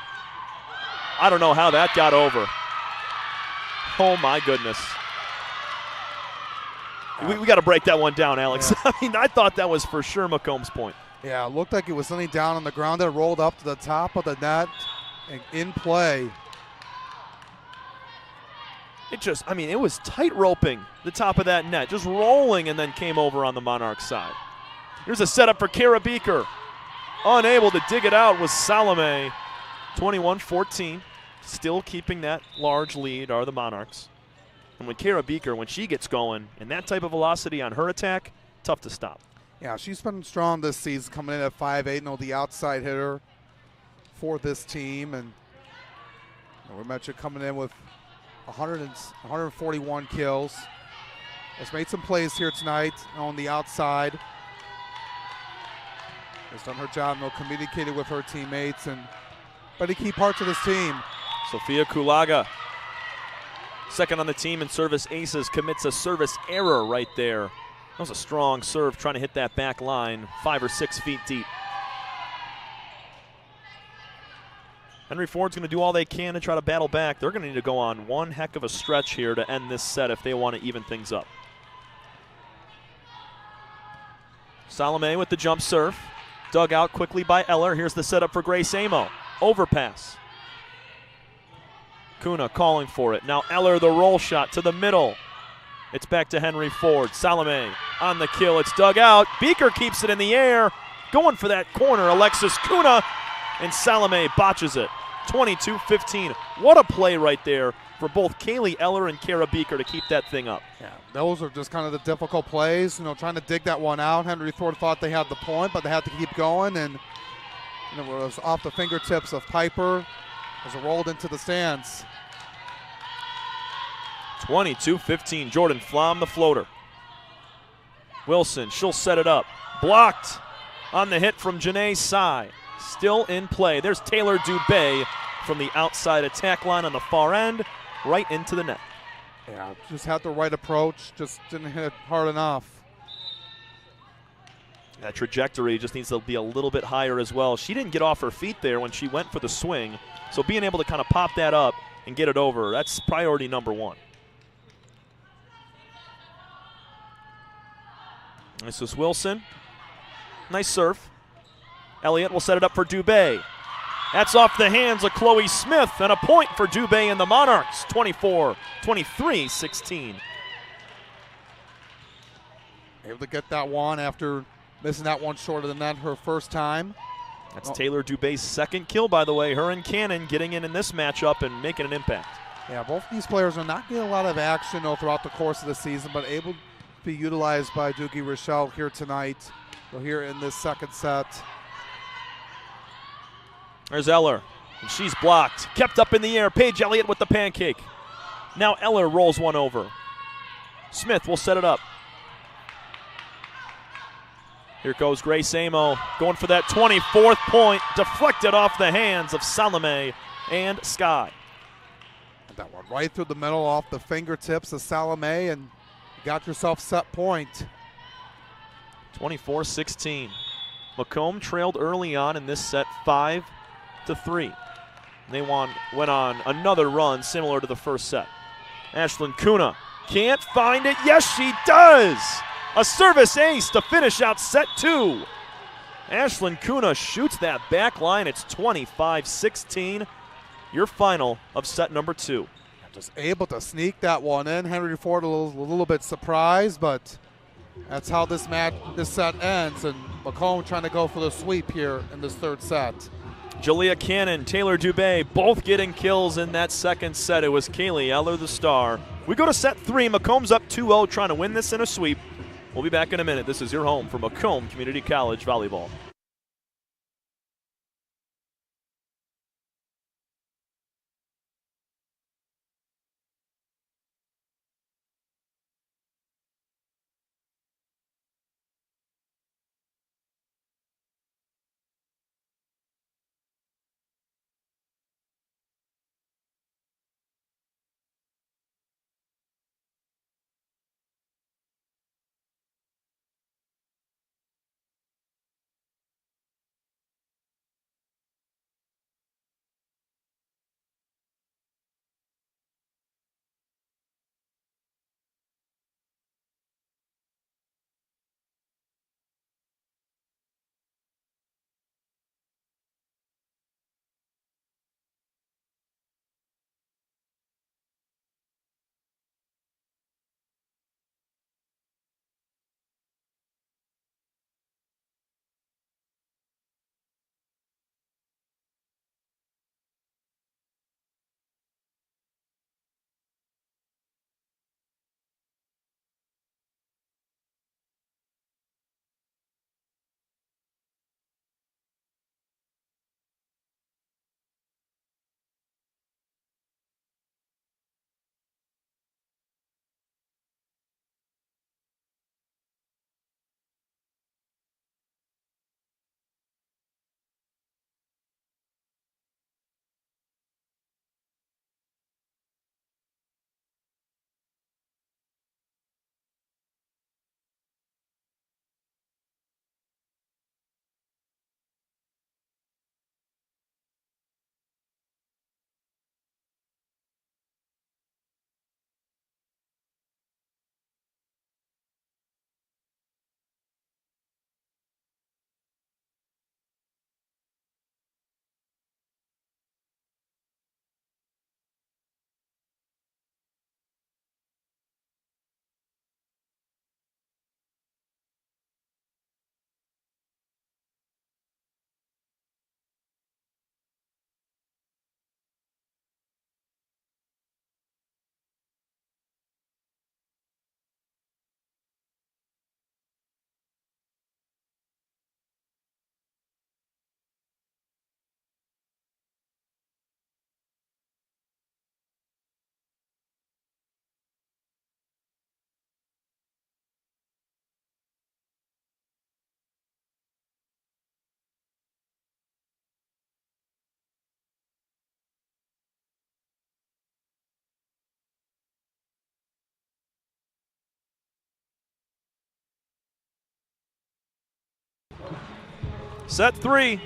I don't know how that got over. Oh, my goodness. We got to break that one down, Alex. Yeah. I mean, I thought that was for sure Macomb's point. Yeah, it looked like it was something down on the ground that rolled up to the top of the net and in play. It was tight roping the top of that net, just rolling and then came over on the Monarch side. Here's a setup for Kara Beeker. Unable to dig it out was Salome. 21-14. Still keeping that large lead are the Monarchs. And when Kara Beeker, when she gets going, and that type of velocity on her attack, tough to stop. Yeah, she's been strong this season, coming in at 5'8", the outside hitter for this team. And we mentioned coming in with 141 kills. Has made some plays here tonight on the outside. Has done her job, communicated with her teammates, and but a key part to this team. Sophia Kulaga, second on the team in service aces, commits a service error right there. That was a strong serve trying to hit that back line, 5 or 6 feet deep. Henry Ford's going to do all they can to try to battle back. They're going to need to go on one heck of a stretch here to end this set if they want to even things up. Salome with the jump serve. Dug out quickly by Eller. Here's the setup for Grace Amo. Overpass. Kuna calling for it. Now Eller the roll shot to the middle. It's back to Henry Ford. Salome on the kill. It's dug out. Beeker keeps it in the air. Going for that corner. Alexis Kuna. And Salome botches it. 22-15. What a play right there for both Kaylee Eller and Kara Beeker to keep that thing up. Yeah, those are just kind of the difficult plays, trying to dig that one out. Henry Ford thought they had the point, but they had to keep going, and it was off the fingertips of Piper as it rolled into the stands. 22-15. Jordan Flom the floater. Wilson, she'll set it up. Blocked on the hit from Janae Sai. Still in play. There's Taylor Dubé from the outside attack line on the far end, right into the net. Yeah, just had the right approach, just didn't hit it hard enough. That trajectory just needs to be a little bit higher as well. She didn't get off her feet there when she went for the swing, so being able to kind of pop that up and get it over, that's priority number 1. This is Wilson. Nice serve. Elliott will set it up for Dubé. That's off the hands of Chloe Smith, and a point for Dubé and the Monarchs, 23-16. Able to get that one after missing that one short of the net her first time. That's Taylor Dubé's second kill, by the way. Her and Cannon getting in this matchup and making an impact. Yeah, both of these players are not getting a lot of action throughout the course of the season, but able to be utilized by Doogie Rochelle here tonight. So here in this second set. There's Eller, and she's blocked. Kept up in the air. Paige Elliott with the pancake. Now Eller rolls one over. Smith will set it up. Here goes Grace Amo going for that 24th point. Deflected off the hands of Salome and Sky. That one right through the middle off the fingertips of Salome, and you got yourself set point. 24-16. Macomb trailed early on in this set 5-3. They went on another run similar to the first set. Ashlyn Kuna can't find it. Yes, she does. A service ace to finish out set 2. Ashlyn Kuna shoots that back line. It's 25-16. Your final of set number 2. Just able to sneak that one in. Henry Ford a little bit surprised, but that's how this set ends. And Macomb trying to go for the sweep here in this third set. Jalea Cannon, Taylor Dubé, both getting kills in that second set. It was Kaylee Eller, the star, We go to set 3. Macomb's up 2-0, trying to win this in a sweep. We'll be back in a minute. This is your home for Macomb Community College Volleyball. Set 3.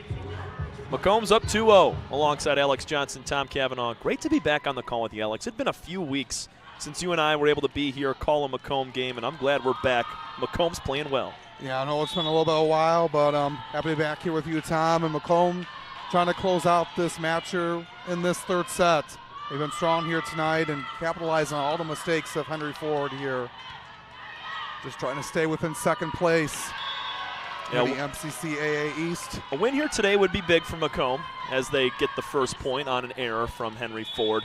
Macomb's up 2-0 alongside Alex Johnson, Tom Cavanaugh. Great to be back on the call with you, Alex. It's been a few weeks since you and I were able to be here, call a Macomb game, and I'm glad we're back. Macomb's playing well. Yeah, I know it's been a little bit of a while, but happy to be back here with you, Tom, and Macomb trying to close out this match here in this third set. They've been strong here tonight and capitalizing on all the mistakes of Henry Ford here. Just trying to stay within second place. Yeah, the MCCAA East. A win here today would be big for Macomb as they get the first point on an error from Henry Ford.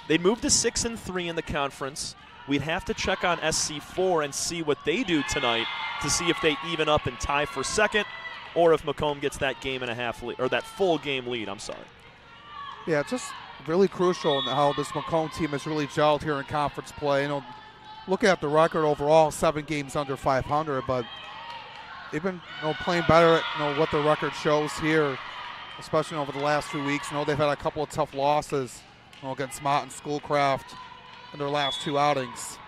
They'd move to 6-3 in the conference. We'd have to check on SC4 and see what they do tonight to see if they even up and tie for second, or if Macomb gets that game and a half lead, or that full game lead. I'm sorry. Yeah, just really crucial in how this Macomb team has really gelled here in conference play. You know, look at the record overall, 7 games under 500, but they've been playing better at what the record shows here, especially over the last few weeks. They've had a couple of tough losses against Mott and Schoolcraft in their last 2 outings.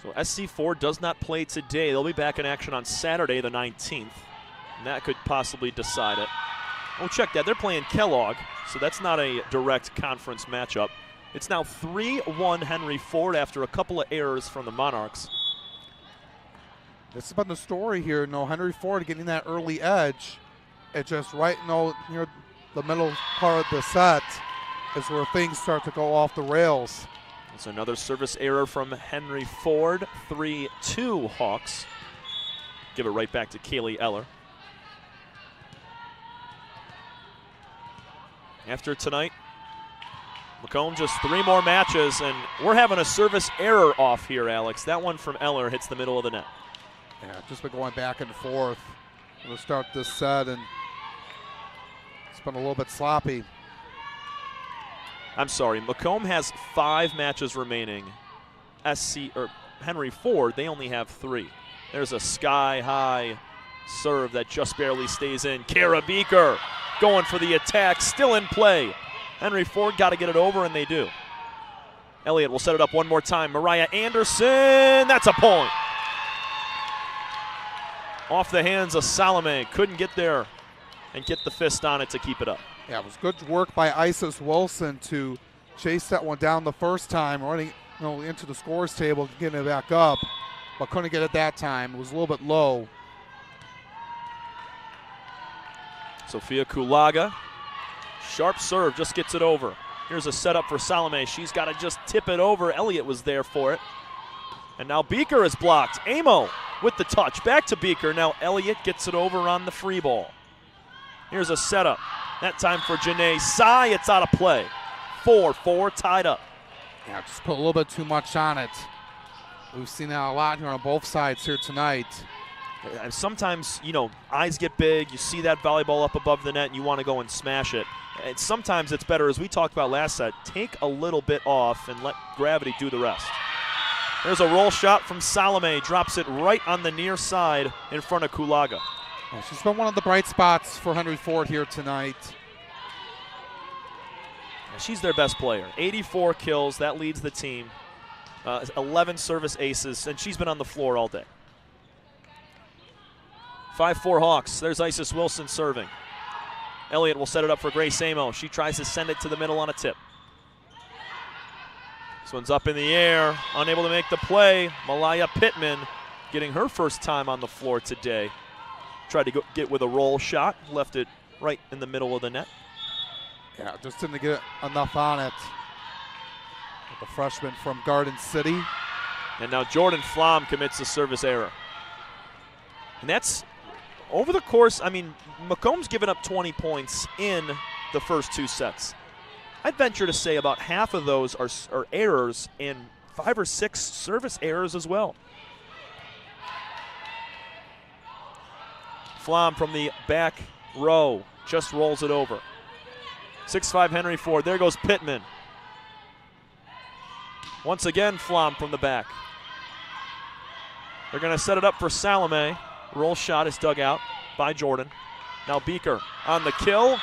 So SC4 does not play today. They'll be back in action on Saturday the 19th, and that could possibly decide it. Oh, check that. They're playing Kellogg, so that's not a direct conference matchup. It's now 3-1 Henry Ford after a couple of errors from the Monarchs. This has been the story here. Henry Ford getting that early edge. It just right near the middle part of the set is where things start to go off the rails. It's another service error from Henry Ford. 3-2 Hawks. Give it right back to Kaylee Eller. After tonight, Macomb just 3 more matches, and we're having a service error off here, Alex. That one from Eller hits the middle of the net. Yeah, just been going back and forth. We'll start this set, and it's been a little bit sloppy. I'm sorry, Macomb has 5 matches remaining. Henry Ford, they only have 3. There's a sky-high serve that just barely stays in. Kara Beeker going for the attack, still in play. Henry Ford got to get it over, and they do. Elliott will set it up one more time. Mariah Anderson, that's a point. Off the hands of Salome, couldn't get there and get the fist on it to keep it up. Yeah, it was good work by Isis Wilson to chase that one down the first time, running into the scores table, getting it back up, but couldn't get it that time. It was a little bit low. Sofia Kulaga, sharp serve, just gets it over. Here's a setup for Salome. She's got to just tip it over. Elliott was there for it. And now Beeker is blocked. Amo with the touch. Back to Beeker. Now Elliott gets it over on the free ball. Here's a setup. That time for Janae Sai. It's out of play. 4-4 tied up. Yeah, just put a little bit too much on it. We've seen that a lot here on both sides here tonight. And sometimes, eyes get big. You see that volleyball up above the net, and you want to go and smash it. And sometimes it's better, as we talked about last set, take a little bit off and let gravity do the rest. There's a roll shot from Salome. Drops it right on the near side in front of Kulaga. Well, she's been one of the bright spots for Henry Ford here tonight. She's their best player. 84 kills. That leads the team. 11 service aces, and she's been on the floor all day. 5-4 Hawks. There's Isis Wilson serving. Elliott will set it up for Grace Amo. She tries to send it to the middle on a tip. This one's up in the air. Unable to make the play. Malaya Pittman getting her first time on the floor today. Tried to get with a roll shot. Left it right in the middle of the net. Yeah, just didn't get enough on it. The freshman from Garden City. And now Jordan Flom commits a service error. And that's over the course. Macomb's given up 20 points in the first 2 sets. I'd venture to say about half of those are errors and 5 or 6 service errors as well. Flom from the back row just rolls it over. 6-5 Henry Ford. There goes Pittman. Once again, Flom from the back. They're going to set it up for Salome. Roll shot is dug out by Jordan. Now Beeker on the kill.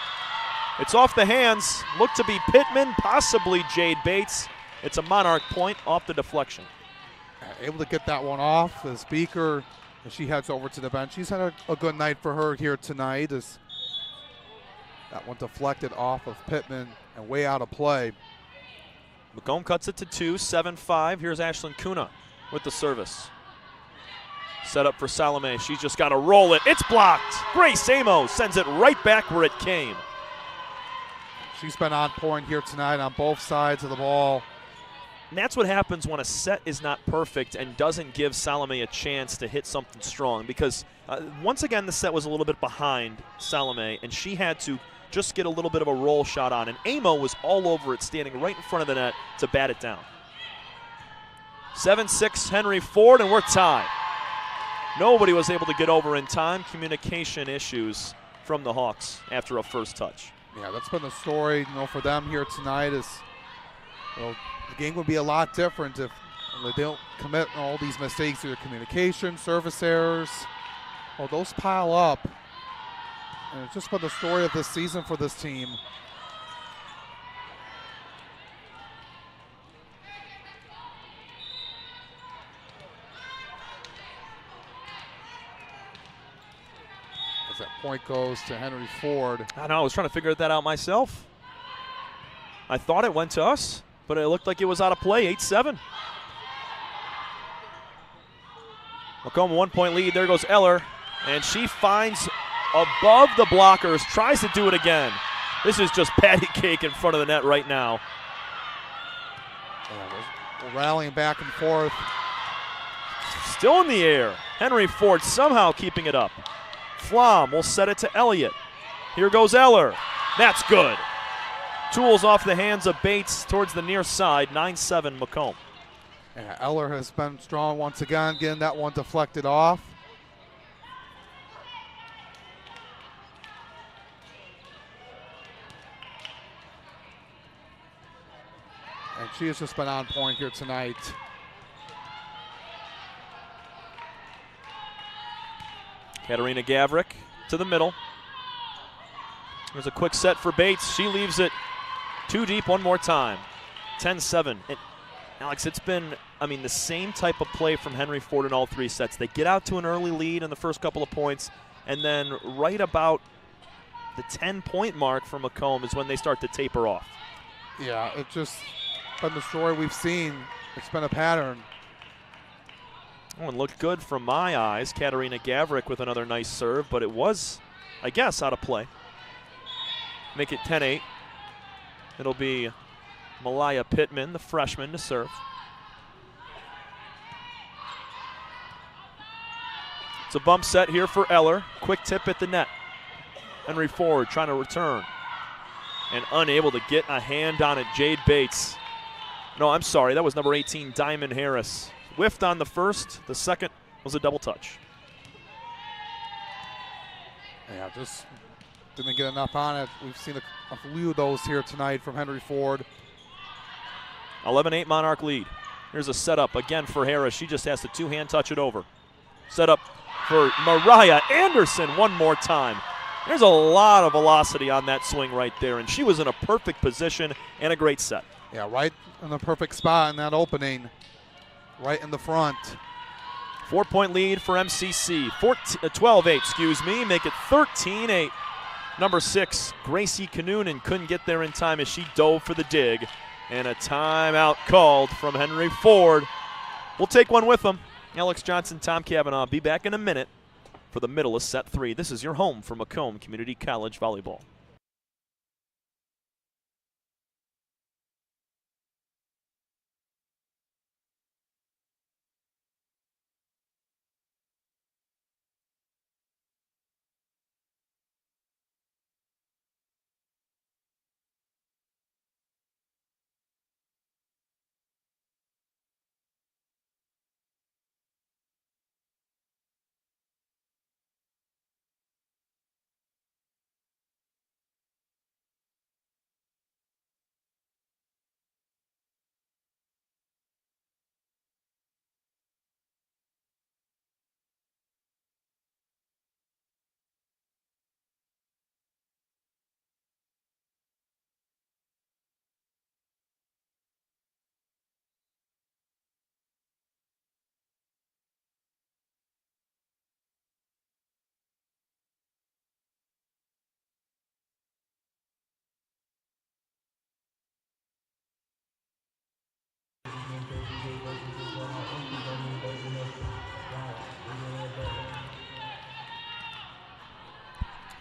It's off the hands. Looked to be Pittman, possibly Jade Bates. It's a Monarch point off the deflection. Able to get that one off as Beeker, as she heads over to the bench. She's had a good night for her here tonight as that one deflected off of Pittman and way out of play. Macomb cuts it to 2, 7-5. Here's Ashlyn Kuna with the service. Set up for Salome. She's just got to roll it. It's blocked. Grace Amo sends it right back where it came. She's been on point here tonight on both sides of the ball. And that's what happens when a set is not perfect and doesn't give Salome a chance to hit something strong, because once again the set was a little bit behind Salome, and she had to just get a little bit of a roll shot on, and Amo was all over it, standing right in front of the net to bat it down. 7-6 Henry Ford, and we're tied. Nobody was able to get over in time. Communication issues from the Hawks after a first touch. Yeah, that's been the story, for them here tonight. Is the game would be a lot different if they don't commit all these mistakes through communication, service errors. Well, those pile up, and it's just been the story of this season for this team. That point goes to Henry Ford. I know, I was trying to figure that out myself. I thought it went to us, but it looked like it was out of play, 8-7. Macomb 1-point lead, there goes Eller, and she finds above the blockers, tries to do it again. This is just patty cake in front of the net right now. We're rallying back and forth. Still in the air. Henry Ford somehow keeping it up. Flom will set it to Elliott. Here goes Eller. That's good. tools off the hands of Bates towards the near side, 9-7 Macomb. Yeah, Eller has been strong once again, getting that one deflected off. And she has just been on point here tonight. Katarina Gavrik to the middle. There's a quick set for Bates. She leaves it too deep one more time. 10-7. Alex, it's been, the same type of play from Henry Ford in all three sets. They get out to an early lead in the first couple of points, and then right about the 10-point mark for Macomb is when they start to taper off. Yeah, it's just been the story we've seen. It's been a pattern. Oh, and looked good from my eyes. Katarina Gavrik with another nice serve, but it was, I guess, out of play. Make it 10-8. It'll be Malaya Pittman, the freshman, to serve. It's a bump set here for Eller. Quick tip at the net. Henry Ford trying to return and unable to get a hand on it. Jade Bates. No, I'm sorry. That was number 18, Diamond Harris. Whiffed on the first. The second was a double touch. Yeah, just didn't get enough on it. We've seen a few of those here tonight from Henry Ford. 11-8 Monarch lead. Here's a setup again for Harris. She just has to two-hand touch it over. Set up for Mariah Anderson one more time. There's a lot of velocity on that swing right there, and she was in a perfect position and a great set. Yeah, right in the perfect spot in that opening, right in the front. 4-point lead for MCC. 12-8, make it 13-8. Number 6, Gracie Kanoonen couldn't get there in time as she dove for the dig. And a timeout called from Henry Ford. We'll take one with them. Alex Johnson, Tom Cavanaugh. Be back in a minute for the middle of set 3. This is your home for Macomb Community College Volleyball.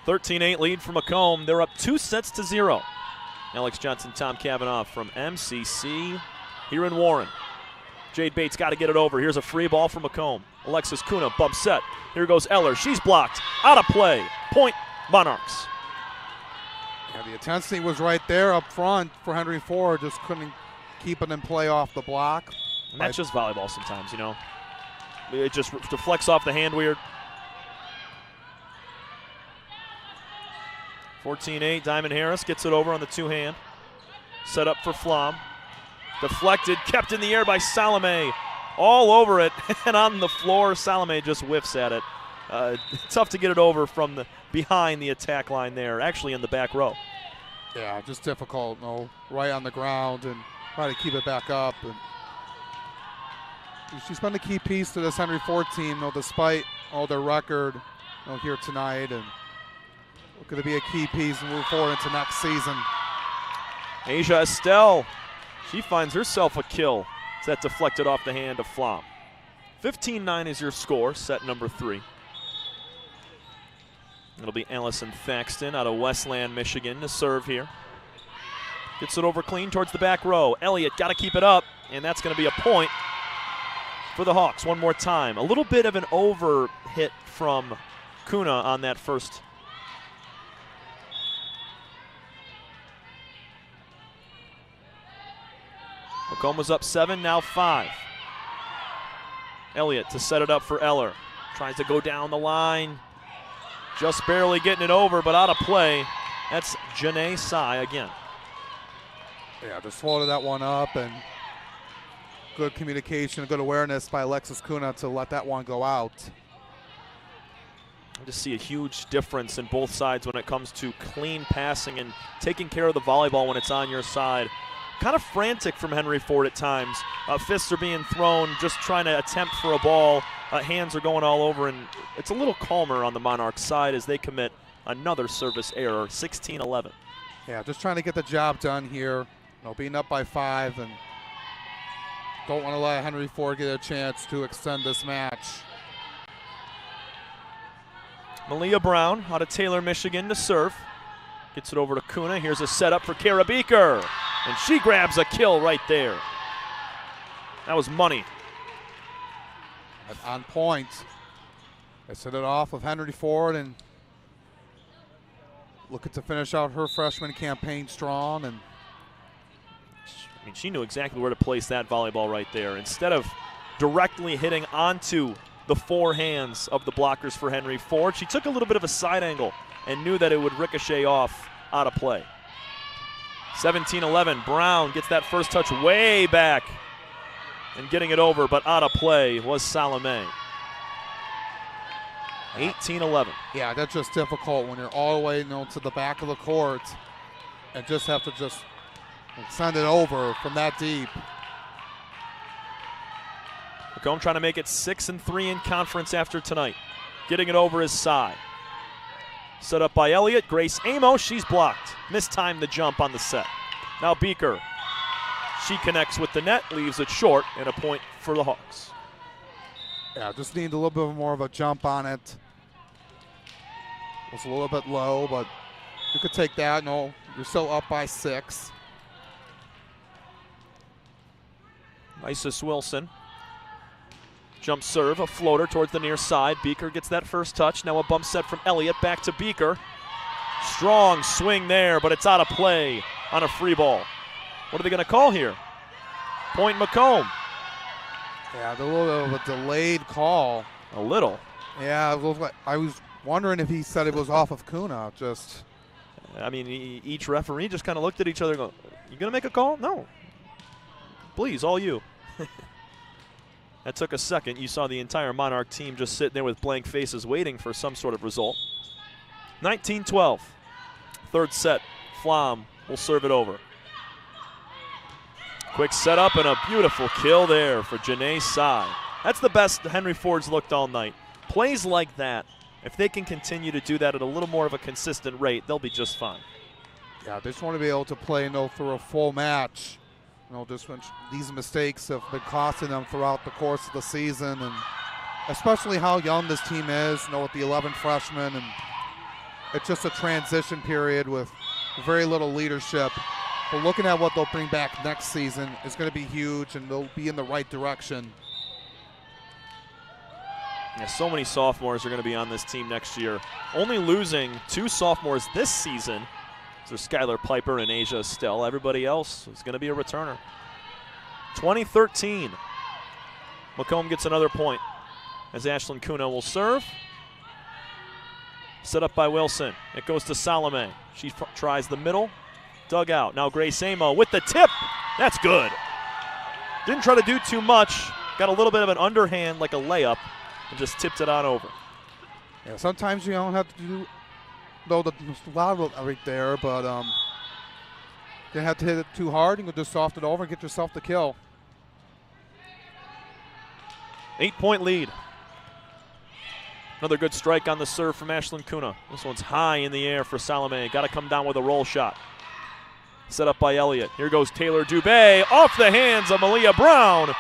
(13-8) lead for Macomb. They're up 2-0. Alex Johnson, Tom Cavanaugh from MCC here in Warren. Jade Bates got to get it over. Here's a free ball for Macomb. Alexis Kuna, bump set. Here goes Eller. She's blocked. Out of play. Point Monarchs. Yeah, the intensity was right there up front for Henry Ford. Just couldn't keep it in play off the block. And that's just volleyball sometimes, It just deflects off the hand weird. 14-8, Diamond Harris gets it over on the two-hand. Set up for Flom. Deflected, kept in the air by Salome. All over it and on the floor. Salome just whiffs at it. Tough to get it over from behind the attack line there, actually in the back row. Yeah, just difficult, right on the ground and try to keep it back up. And she's been a key piece to this Henry Ford team, despite all their record here tonight. And going to be a key piece and move forward into next season. Asia Estelle, she finds herself a kill. That deflected off the hand of Flom. 15-9 is your score, set number 3. It'll be Allison Thaxton out of Westland, Michigan to serve here. Gets it over clean towards the back row. Elliott got to keep it up, and that's going to be a point for the Hawks one more time. A little bit of an over hit from Kuna on that first. Macomb was up 7, now 5. Elliott to set it up for Eller. Tries to go down the line. Just barely getting it over, but out of play. That's Janae Sai again. Yeah, just floated that one up, and good communication, good awareness by Alexis Kuna to let that one go out. I just see a huge difference in both sides when it comes to clean passing and taking care of the volleyball when it's on your side. Kind of frantic from Henry Ford at times. Fists are being thrown, just trying to attempt for a ball. Hands are going all over, and it's a little calmer on the Monarchs side as they commit another service error, 16-11. Yeah, just trying to get the job done here. Being up by 5, and don't want to let Henry Ford get a chance to extend this match. Malia Brown out of Taylor, Michigan to serve. Gets it over to Kuna. Here's a setup for Kara Beeker. And she grabs a kill right there. That was money. And on point. They set it off of Henry Ford and looking to finish out her freshman campaign strong. And I mean, she knew exactly where to place that volleyball right there. Instead of directly hitting onto the forehands of the blockers for Henry Ford, she took a little bit of a side angle and knew that it would ricochet off out of play. 17-11, Brown gets that first touch way back and getting it over, but out of play was Salome. 18-11. Yeah, that's just difficult when you're all the way to the back of the court and just have to just send it over from that deep. Macomb trying to make it 6-3 in conference after tonight. Getting it over is Sai. Set up by Elliott. Grace Amos, she's blocked. Mistimed the jump on the set. Now Beeker. She connects with the net, leaves it short, and a point for the Hawks. Yeah, just need a little bit more of a jump on it. It was a little bit low, but you could take that. No, you're still up by 6. Isis Wilson. Jump serve, a floater towards the near side. Beeker gets that first touch. Now a bump set from Elliott back to Beeker. Strong swing there, but it's out of play on a free ball. What are they going to call here? Point Macomb. Yeah, a little bit of a delayed call. A little. Yeah, I was wondering if he said it was off of Kuna. Just, I mean, each referee just kind of looked at each other going, you going to make a call? No. Please, all you. That took a second. You saw the entire Monarch team just sitting there with blank faces waiting for some sort of result. 19-12. Third set. Flom will serve it over. Quick setup and a beautiful kill there for Janae Sai. That's the best Henry Ford's looked all night. Plays like that, if they can continue to do that at a little more of a consistent rate, they'll be just fine. Yeah, they just want to be able to play through a full match. Just when these mistakes have been costing them throughout the course of the season, and especially how young this team is, with the 11 freshmen, and it's just a transition period with very little leadership. But looking at what they'll bring back next season is going to be huge, and they'll be in the right direction. Yeah, so many sophomores are going to be on this team next year. Only losing 2 sophomores this season. So Skylar Piper and Asia Estelle. Everybody else is going to be a returner. 2013. Macomb gets another point as Ashlyn Kuna will serve. Set up by Wilson. It goes to Salome. She tries the middle. Dug out. Now Grace Amo with the tip. That's good. Didn't try to do too much. Got a little bit of an underhand like a layup and just tipped it on over. Yeah, sometimes you don't have to do the lot right there, but you don't have to hit it too hard. You can just soft it over and get yourself the kill. 8-point lead. Another good strike on the serve from Ashlyn Kuna. This one's high in the air for Salome. Got to come down with a roll shot. Set up by Elliott. Here goes Taylor Dubé off the hands of Malia Brown.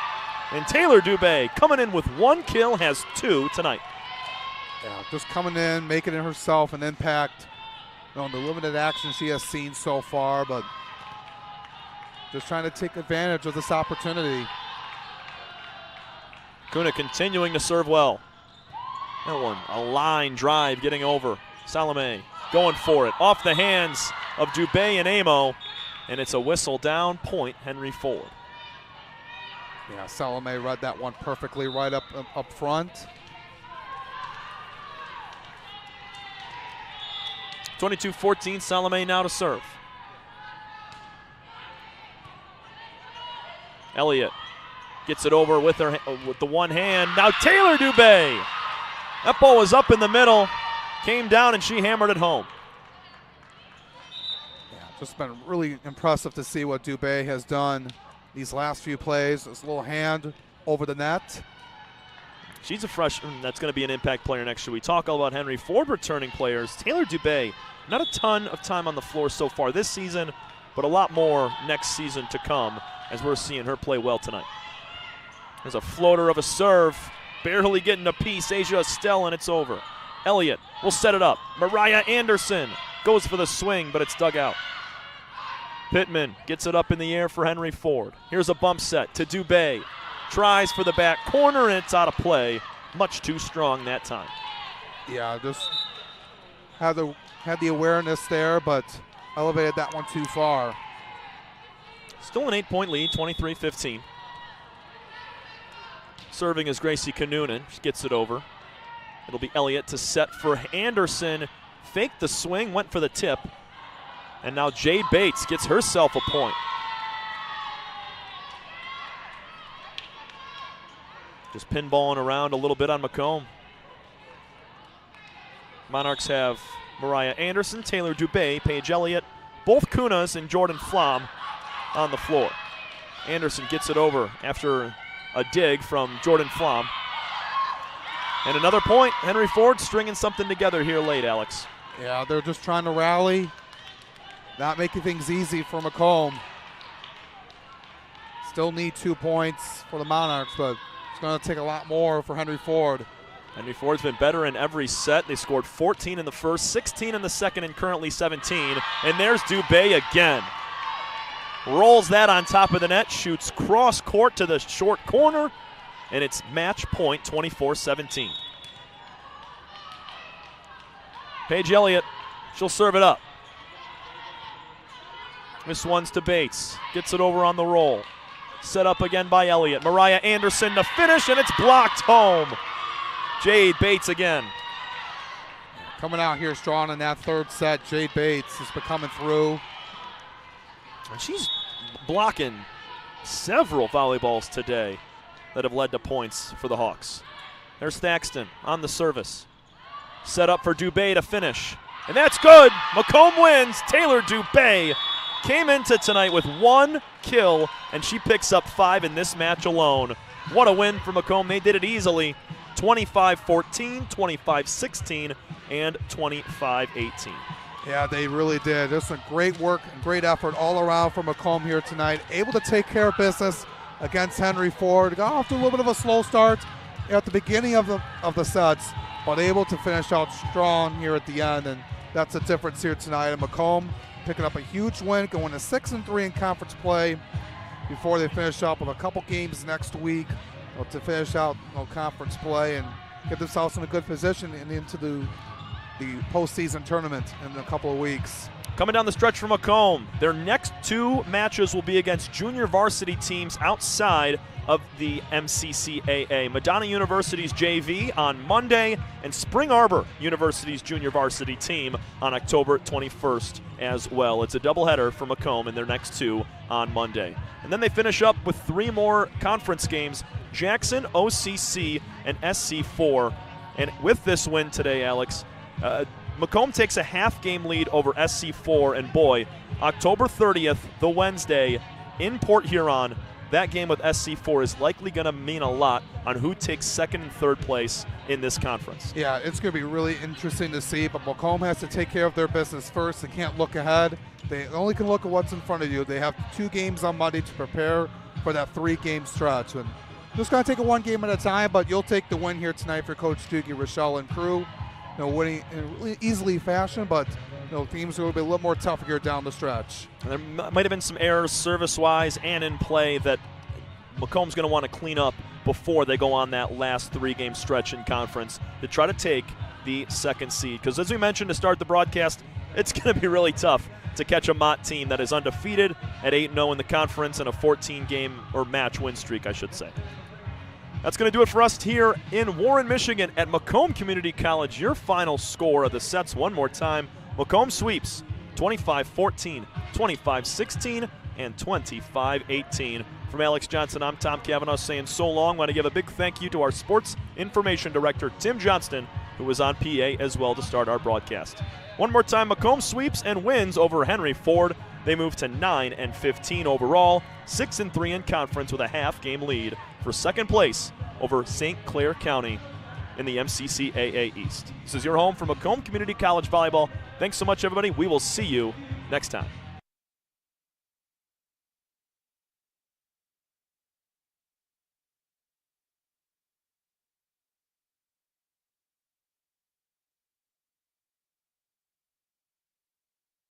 And Taylor Dubé coming in with 1 kill, has 2 tonight. Yeah, just coming in, making it herself an impact on the limited action she has seen so far, but just trying to take advantage of this opportunity. Kuna continuing to serve well. That one, a line drive getting over. Salome going for it. Off the hands of Dubé and Amo, and it's a whistle down, point Henry Ford. Yeah, Salome read that one perfectly right up front. 22-14, Salome now to serve. Elliott gets it over with the one hand. Now Taylor Dubé. That ball was up in the middle, came down, and she hammered it home. Yeah, just been really impressive to see what Dubé has done these last few plays. This little hand over the net. She's a freshman that's going to be an impact player next year. We talk all about Henry Ford returning players. Taylor Dubé, not a ton of time on the floor so far this season, but a lot more next season to come as we're seeing her play well tonight. There's a floater of a serve, barely getting a piece. Asia Estelle, and it's over. Elliott will set it up. Mariah Anderson goes for the swing, but it's dug out. Pittman gets it up in the air for Henry Ford. Here's a bump set to Dubé. Tries for the back corner, and it's out of play. Much too strong that time. Yeah, just had the awareness there, but elevated that one too far. Still an 8-point lead, 23-15. Serving is Gracie Kanunen. She gets it over. It'll be Elliott to set for Anderson. Faked the swing, went for the tip. And now Jade Bates gets herself a point. Just pinballing around a little bit on Macomb. Monarchs have Mariah Anderson, Taylor Dubé, Paige Elliott, both Kunas, and Jordan Flom on the floor. Anderson gets it over after a dig from Jordan Flom. And another point. Henry Ford stringing something together here late, Alex. Yeah, they're just trying to rally, not making things easy for Macomb. Still need 2 points for the Monarchs, but it's going to take a lot more for Henry Ford. Henry Ford's been better in every set. They scored 14 in the first, 16 in the second, and currently 17. And there's Dubé again. Rolls that on top of the net, shoots cross court to the short corner, and it's match point, 24-17. Paige Elliott, she'll serve it up. This one's to Bates. Gets it over on the roll. Set up again by Elliott. Mariah Anderson to finish, and it's blocked home. Jade Bates again. Coming out here strong in that third set, Jade Bates has been coming through. And she's blocking several volleyballs today that have led to points for the Hawks. There's Thaxton on the service. Set up for Dubé to finish. And that's good. Macomb wins. Taylor Dubé came into tonight with 1 kill, and she picks up 5 in this match alone. What a win for Macomb. They did it easily. 25-14, 25-16, and 25-18. Yeah, they really did. Just a great work and great effort all around for Macomb here tonight. Able to take care of business against Henry Ford. Got off to a little bit of a slow start at the beginning of the sets, but able to finish out strong here at the end, and that's the difference here tonight. And Macomb picking up a huge win, going to 6-3 in conference play before they finish up with a couple games next week to finish out conference play and get themselves in a good position and into the postseason tournament in a couple of weeks. Coming down the stretch for Macomb, their next 2 matches will be against junior varsity teams outside of the MCCAA. Madonna University's JV on Monday, and Spring Arbor University's junior varsity team on October 21st as well. It's a doubleheader for Macomb in their next 2 on Monday. And then they finish up with 3 more conference games, Jackson, OCC, and SC4. And with this win today, Alex, Macomb takes a half-game lead over SC4, and boy, October 30th, the Wednesday, in Port Huron, that game with SC4 is likely going to mean a lot on who takes 2nd and 3rd place in this conference. Yeah, it's going to be really interesting to see, but Macomb has to take care of their business first. They can't look ahead. They only can look at what's in front of you. They have 2 games on Monday to prepare for that 3-game stretch. And just going to take it 1 game at a time, but you'll take the win here tonight for Coach Doogie, Rochelle, and crew. Winning in really easily fashion, but teams will be a little more tough here down the stretch. And there might have been some errors service-wise and in play that Macomb's going to want to clean up before they go on that last 3-game stretch in conference to try to take the 2nd seed. Because as we mentioned to start the broadcast, it's going to be really tough to catch a Mott team that is undefeated at 8-0 in the conference and a 14-game or match win streak, I should say. That's going to do it for us here in Warren, Michigan at Macomb Community College. Your final score of the sets one more time. Macomb sweeps 25-14, 25-16, and 25-18. From Alex Johnson, I'm Tom Cavanaugh saying so long. I want to give a big thank you to our Sports Information Director, Tim Johnston, who was on PA as well to start our broadcast. One more time, Macomb sweeps and wins over Henry Ford. They move to 9-15 overall, 6-3 in conference with a half-game lead for second place over St. Clair County in the MCCAA East. This is your home for Macomb Community College Volleyball. Thanks so much, everybody. We will see you next time.